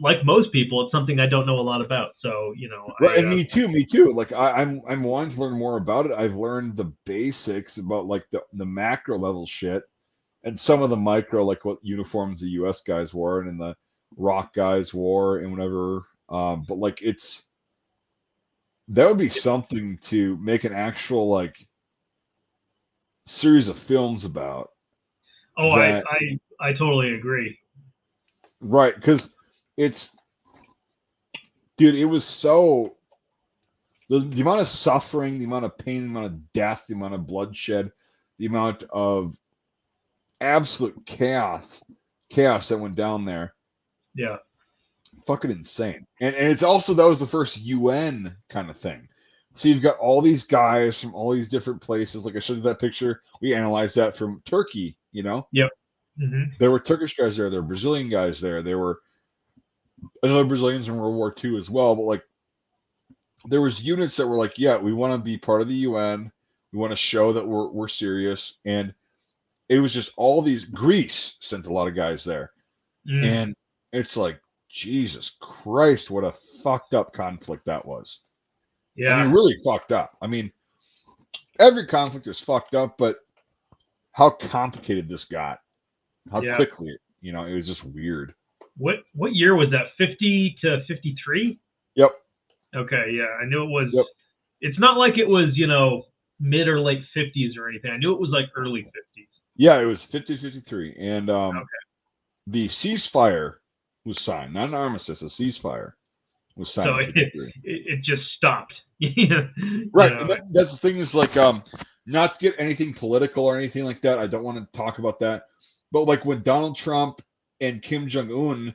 Like most people, it's something I don't know a lot about. So right, and me too. Like I'm wanting to learn more about it. I've learned the basics about like the macro level shit, and some of the micro, like what uniforms the U.S. guys wore and the ROC guys wore and whatever. But like that would be something to make an actual like series of films about. Oh, that, I totally agree. right, because dude, it was so the amount of suffering, the amount of pain, the amount of death, the amount of bloodshed, the amount of absolute chaos that went down there. Yeah. Fucking insane. And it's also, that was the first UN kind of thing. So you've got all these guys from all these different places. Like I showed you that picture. We analyzed that from Turkey, Yep. Mm-hmm. There were Turkish guys there. There were Brazilian guys there. There were another Brazilians in World War II as well. But like, there was units that were like, yeah, we want to be part of the UN. We want to show that we're serious. And it was just all these. Greece sent a lot of guys there. And it's like, Jesus Christ, what a fucked up conflict that was. Yeah. I mean, really fucked up. I mean, every conflict is fucked up, but how complicated this got, how quickly, it was just weird. What year was that? 50 to 53? Yep. Okay, yeah, I knew it was. Yep. It's not like it was, mid or late 50s or anything. I knew it was like early 50s. Yeah, it was 53. And the ceasefire was signed, not an armistice, a ceasefire was signed. So it just stopped. Right. That's the thing, is like, not to get anything political or anything like that. I don't want to talk about that. But like when Donald Trump and Kim Jong-un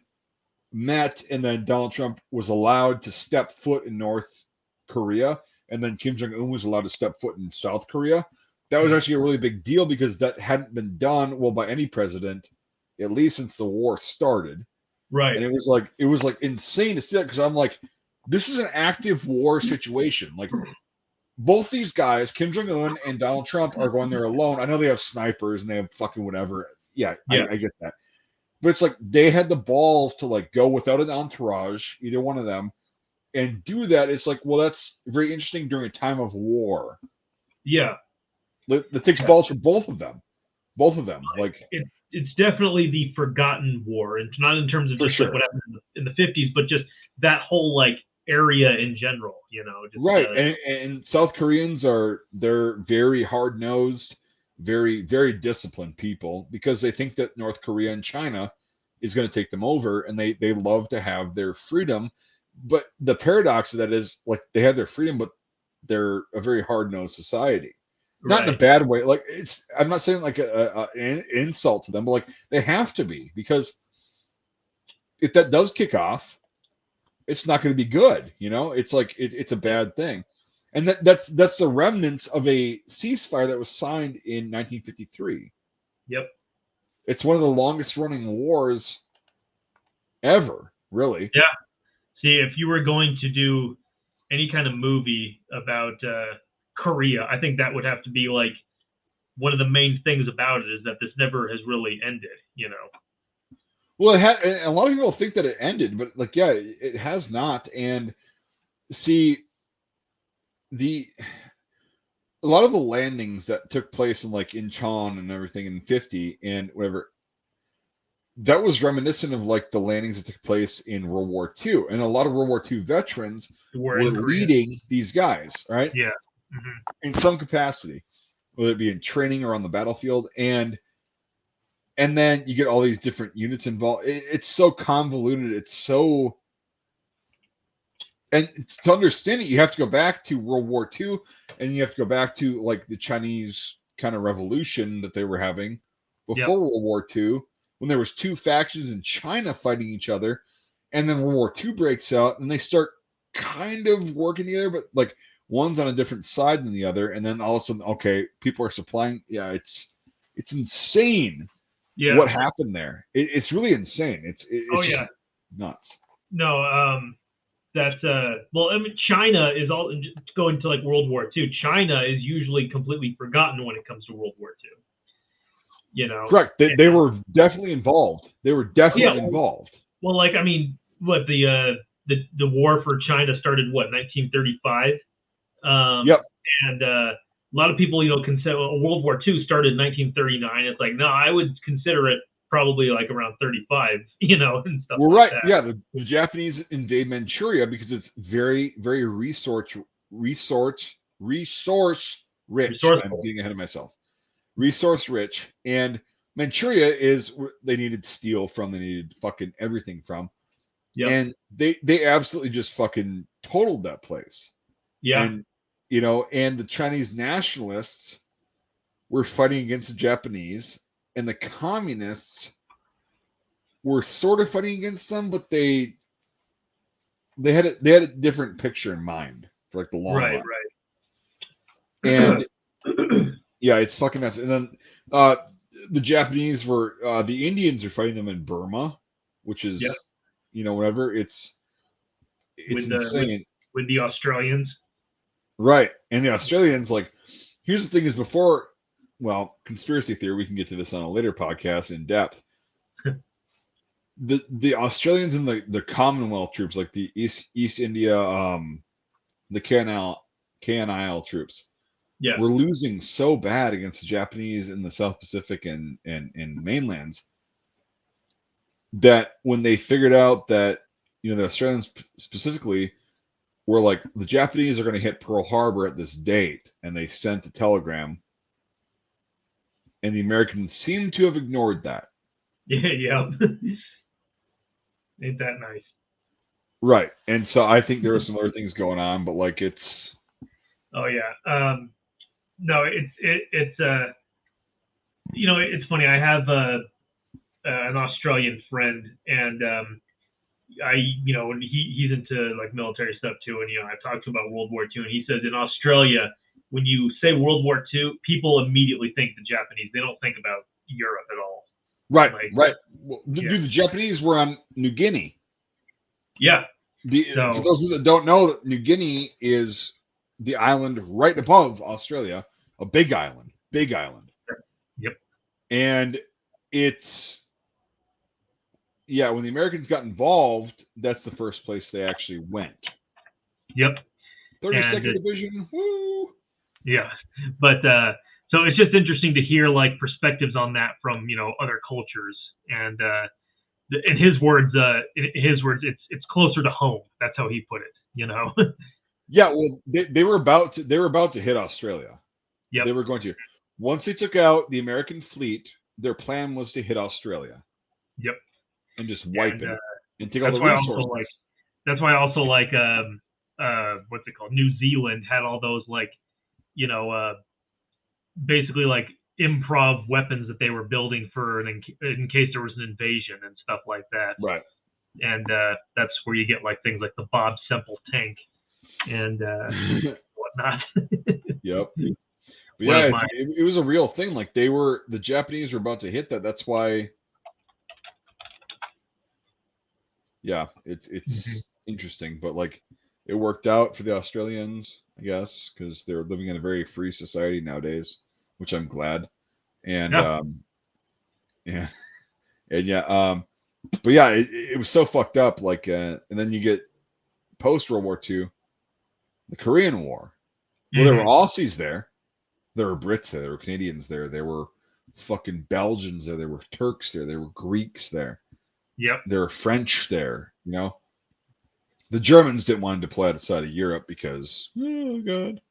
met, and then Donald Trump was allowed to step foot in North Korea, and then Kim Jong-un was allowed to step foot in South Korea, that was actually a really big deal, because that hadn't been done, well, by any president, at least since the war started. Right. And it was like insane to see that, because I'm like, this is an active war situation. Like, both these guys, Kim Jong-un and Donald Trump, are going there alone. I know they have snipers and they have fucking whatever. Yeah. I get that. But it's like they had the balls to like go without an entourage, either one of them, and do that. It's like, well, that's very interesting during a time of war. Yeah. That takes balls for both of them. Like, it's definitely the forgotten war, and not in terms of just like what happened in the 50s, but just that whole like area in general, just, right. And South Koreans they're very hard-nosed, very, very disciplined people, because they think that North Korea and China is going to take them over, and they love to have their freedom. But the paradox of that is, like, they have their freedom, but they're a very hard-nosed society. Not in a bad way. Like, I'm not saying like an insult to them, but like, they have to be, because if that does kick off, it's not going to be good. It's like, it's a bad thing. And that's the remnants of a ceasefire that was signed in 1953. Yep. It's one of the longest running wars ever, really. Yeah. See, if you were going to do any kind of movie about Korea, I think that would have to be like one of the main things about it, is that this never has really ended, Well, a lot of people think that it ended, but like, yeah, it has not. And see, a lot of the landings that took place in like Incheon and everything in 50 and whatever, that was reminiscent of like the landings that took place in World War II. And a lot of World War II veterans were leading these guys, right? Yeah. In some capacity. whether it be in training or on the battlefield, and then you get all these different units involved. It's so convoluted. It's so, and to understand it, you have to go back to World War II, and you have to go back to like the Chinese kind of revolution that they were having before World War II, when there was two factions in China fighting each other, and then World War II breaks out, and they start kind of working together, but like one's on a different side than the other, and then all of a sudden, okay, people are supplying. Yeah, it's insane. Yeah. What happened there? It's really insane. It's just nuts. No, that's well, I mean, China is all going to like World War II. China is usually completely forgotten when it comes to World War II. You know, correct. They were definitely involved. They were definitely involved. Well, like I mean, what the war for China started 1935. Yep. And a lot of people, consider World War II started in 1939. It's like, no, I would consider it probably like around 35, and stuff. Well, like right. that. Yeah. The Japanese invade Manchuria because it's very, very resource rich. I'm getting ahead of myself. Resource rich. And Manchuria is where they needed steel from. They needed fucking everything from. Yep. And they absolutely just fucking totaled that place. Yeah. And, and the Chinese nationalists were fighting against the Japanese, and the communists were sort of fighting against them, but they had a different picture in mind for like the long run. Right. And yeah, it's fucking nuts. And then the Japanese were the Indians are fighting them in Burma, which is whatever. It's insane. With the Australians. Right. And the Australians, like, here's the thing is before, well, conspiracy theory, we can get to this on a later podcast in depth. The Australians and the Commonwealth troops, like the East India, the KNIL troops, were losing so bad against the Japanese in the South Pacific and mainlands that when they figured out that, the Australians specifically were like, the Japanese are going to hit Pearl Harbor at this date, and they sent a telegram, and the Americans seem to have ignored that. Yeah. Ain't that nice? Right. And so I think there were some other things going on, but like it's. Oh yeah. No, it's it's funny. I have an Australian friend, and he's into like military stuff too, and I've talked to him about World War II, and he says in Australia, when you say World War II, people immediately think the Japanese. They don't think about Europe at all. Right, right. Well, dude, the Japanese were on New Guinea. Yeah. For those that don't know, New Guinea is the island right above Australia, a big island. Yep. And it's, when the Americans got involved, that's the first place they actually went. Yep. 32nd Division, woo! Yeah. But so it's just interesting to hear like perspectives on that from other cultures, and in his words, it's closer to home. That's how he put it. Yeah, well, they were about to hit Australia. Yeah, they were going to. Once they took out the American fleet, their plan was to hit Australia. Yep. And just wipe it and take all the resources. That's why also like what's it called? New Zealand had all those like basically like improv weapons that they were building for in case there was an invasion and stuff like that. Right. And that's where you get like things like the Bob Semple tank and whatnot. Yep. But yeah, it was a real thing. Like the Japanese were about to hit that. That's why. Yeah, it's interesting, but like it worked out for the Australians, I guess, because they're living in a very free society nowadays, which I'm glad. And but yeah, it was so fucked up. Like, and then you get post World War II, the Korean War. Well, there were Aussies there, there were Brits there, there were Canadians there, there were fucking Belgians there, there were Turks there, there were Greeks there. Yep. There were French there, The Germans didn't want to deploy outside of Europe because, oh, God.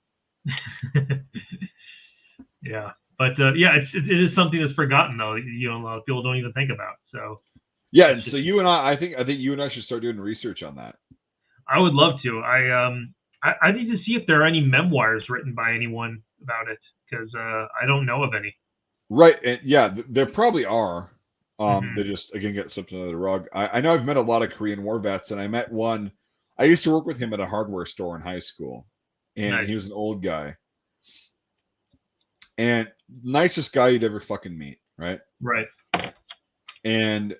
Yeah, but yeah, it is something that's forgotten though. You know, a lot of people don't even think about. So Yeah, and it's so just, you and I think you and I should start doing research on that. I would love to. I need to see if there are any memoirs written by anyone about it because I don't know of any. Right, and yeah, there probably are. They Hmm. just again get slipped under the rug. I know I've met a lot of Korean War vets, and I met one. I used to work with him at a hardware store in high school, and Nice. he was an old guy and nicest guy you'd ever fucking meet, right? Right. And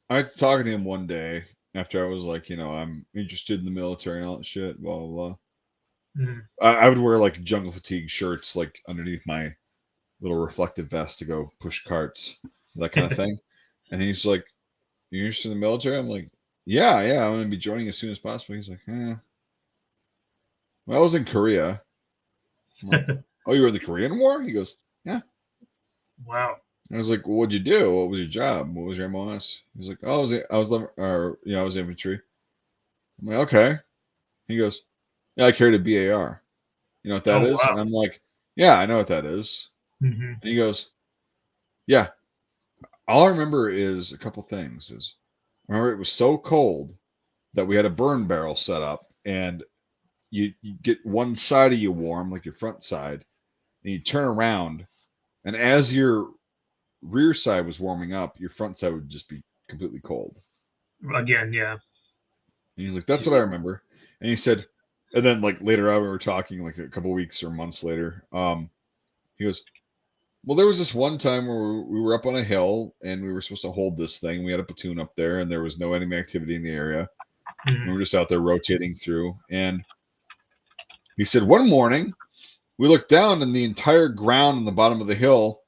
I was talking to him one day after I was like, I'm interested in the military and all that shit, blah blah blah. Hmm. I would wear like jungle fatigue shirts like underneath my little reflective vest to go push carts, that kind of thing. And he's like, "You interested in the military?" I'm like, "Yeah, I'm gonna be joining as soon as possible." He's like, well, I was in Korea. I'm like, "Oh, you were in the Korean War?" He goes, "Yeah." Wow. I was like, well, "What'd you do? What was your job? What was your MOS?" He's like, "Oh, I was infantry." I'm like, "Okay." He goes, "Yeah, I carried a BAR. You know what that Oh is?" wow. And I'm like, "Yeah, I know what that is." Hmm. And he goes, "Yeah, all I remember is a couple things. I remember it was so cold that we had a burn barrel set up, and you get one side of you warm, like your front side, and you turn around, and as your rear side was warming up, your front side would just be completely cold." Again, yeah. And he's like, "That's what I remember." And he said, and then like later on, we were talking like a couple weeks or months later. He goes, "Well, there was this one time where we were up on a hill and we were supposed to hold this thing. We had a platoon up there, and there was no enemy activity in the area. We Hmm. were just out there rotating through. And he said, one morning, we looked down and the entire ground on the bottom of the hill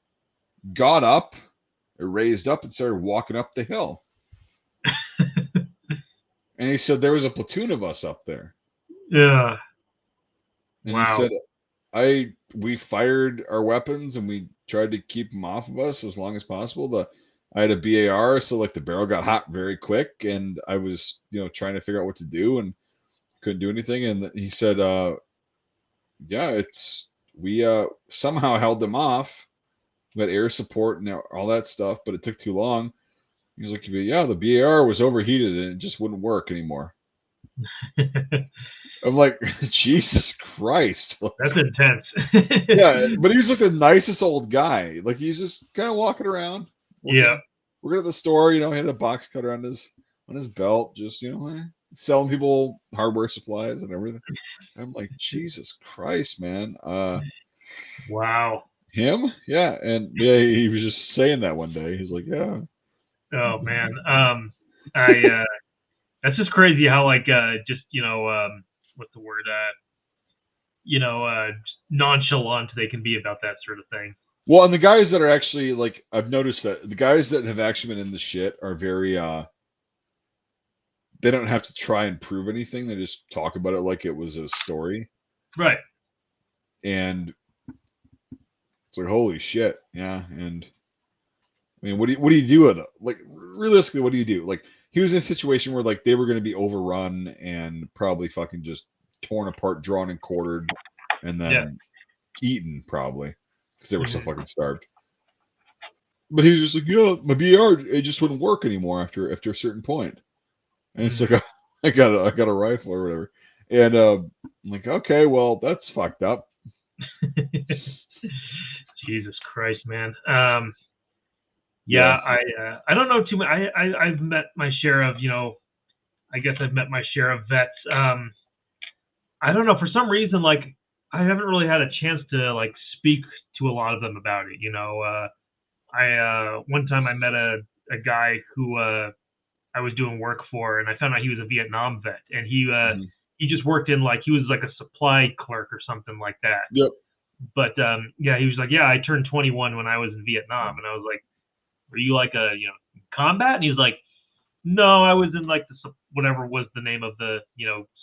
got up, it raised up, and started walking up the hill. And he said, there was a platoon of us up there." Yeah. And he said, Wow. we fired our weapons and we tried to keep them off of us as long as possible. I had a BAR, so like the barrel got hot very quick, and I was, trying to figure out what to do and couldn't do anything. And he said, yeah, we somehow held them off. We had air support and all that stuff, but it took too long. He's like, yeah, the BAR was overheated and it just wouldn't work anymore. I'm like, Jesus Christ. That's intense. Yeah, but he was like the nicest old guy. Like he's just kind of walking around, Yeah. working at the store. He had a box cutter on his belt, just selling people hardware supplies and everything. I'm like, Jesus Christ, man. Wow. Him? Yeah, and yeah, he was just saying that one day. He's like, yeah, Oh man. I That's just crazy how like just what's the word nonchalant they can be about that sort of thing. Well, and the guys that are actually like, I've noticed that the guys that have actually been in the shit are very they don't have to try and prove anything. They just talk about it like it was a story. Right. And it's like, holy shit, yeah. And I mean, what do you do with it? Like realistically, what do you do? Like he was in a situation where like they were going to be overrun and probably fucking just torn apart, drawn and quartered, and Yeah. then eaten probably because they were so Hmm. fucking starved. But he was just like, yeah, my BR it just wouldn't work anymore after a certain point. And it's like, Hmm. I got a rifle or whatever. And I'm like, okay, well that's fucked up. Jesus Christ, man. Yeah. Yeah, I don't know too much. I've met my share of I guess I've met my share of vets. I don't know, for some reason, like I haven't really had a chance to like speak to a lot of them about it. I one time I met a guy who I was doing work for, and I found out he was a Vietnam vet, and Mhm. he just worked in like he was like a supply clerk or something like that. Yep. But yeah, he was like, yeah, I turned 21 when I was in Vietnam, and I was like, were you like a combat? And he was like, no, I was in like whatever was the name of the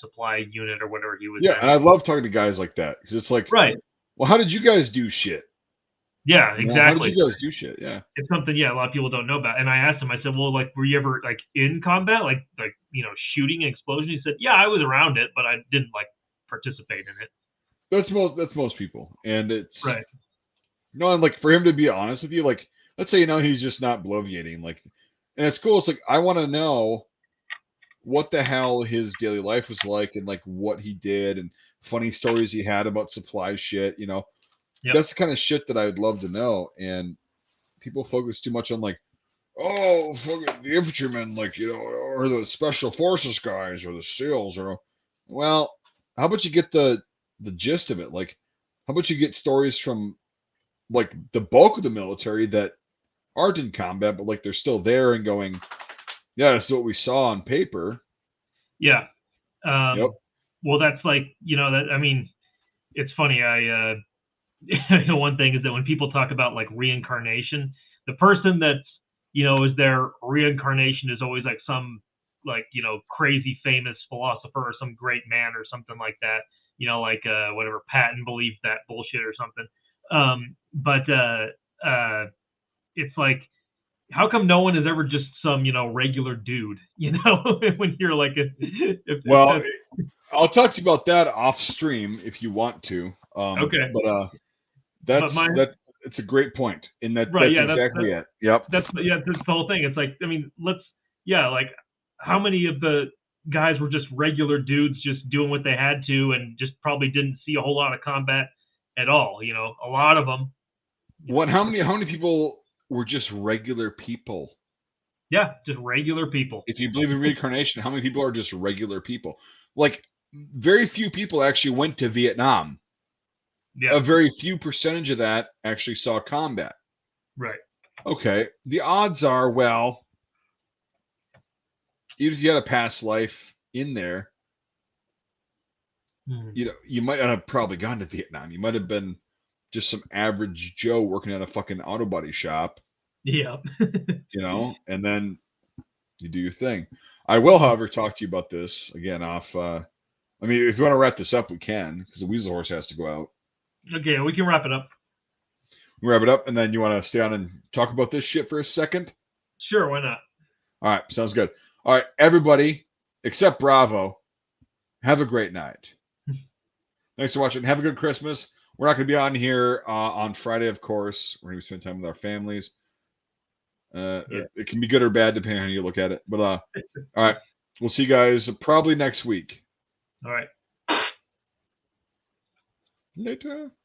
supply unit or whatever he was Yeah, and in. I love talking to guys like that because it's like, Right. well, how did you guys do shit? Yeah, How did exactly. you guys do shit? Yeah. It's something, yeah, a lot of people don't know about. And I asked him, I said, well, like, were you ever like in combat, like shooting and explosion? He said, yeah, I was around it, but I didn't like participate in it. That's most people, and it's Right. no, and like for him to be honest with you, like let's say he's just not bloviating, like, and it's cool. It's like I want to know what the hell his daily life was like, and like what he did, and funny stories he had about supply shit. Yep. That's the kind of shit that I would love to know. And people focus too much on like, oh, fucking the infantrymen, like or the special forces guys, or the SEALs, or well, how about you get the gist of it? Like, how about you get stories from like the bulk of the military that aren't in combat, but like they're still there and going, yeah, that's what we saw on paper. Yeah. Yep. Well, that's like, that, I mean, it's funny. One thing is that when people talk about like reincarnation, the person that's, is their reincarnation is always like some like, crazy famous philosopher or some great man or something like that, like whatever Patton believed that bullshit or something. But it's like, how come no one is ever just some, regular dude, when you're like, Well, I'll talk to you about that off stream if you want to. okay. But it's a great point. In that, Right, that's yeah, exactly it. Yep. that's the whole thing. It's like, I mean, like how many of the guys were just regular dudes just doing what they had to and just probably didn't see a whole lot of combat at all, a lot of them. What? How many people were just regular people? Yeah, just regular people. If you believe in reincarnation, how many people are just regular people? Like, very few people actually went to Vietnam. Yeah. A very few percentage of that actually saw combat. Right. Okay. The odds are, well, even if you had a past life in there, you might not have probably gone to Vietnam. You might have been just some average Joe working at a fucking auto body shop. Yeah. And then you do your thing. I will, however, talk to you about this again off. I mean, if you want to wrap this up, we can, because the weasel horse has to go out. Okay, we can wrap it up. We wrap it up, and then you want to stay on and talk about this shit for a second? Sure, why not? All right, sounds good. All right, everybody, except Bravo, have a great night. Thanks for watching. Have a good Christmas. We're not going to be on here on Friday, of course. We're going to spend time with our families. It can be good or bad depending on how you look at it. But all right, we'll see you guys probably next week. All right. Later.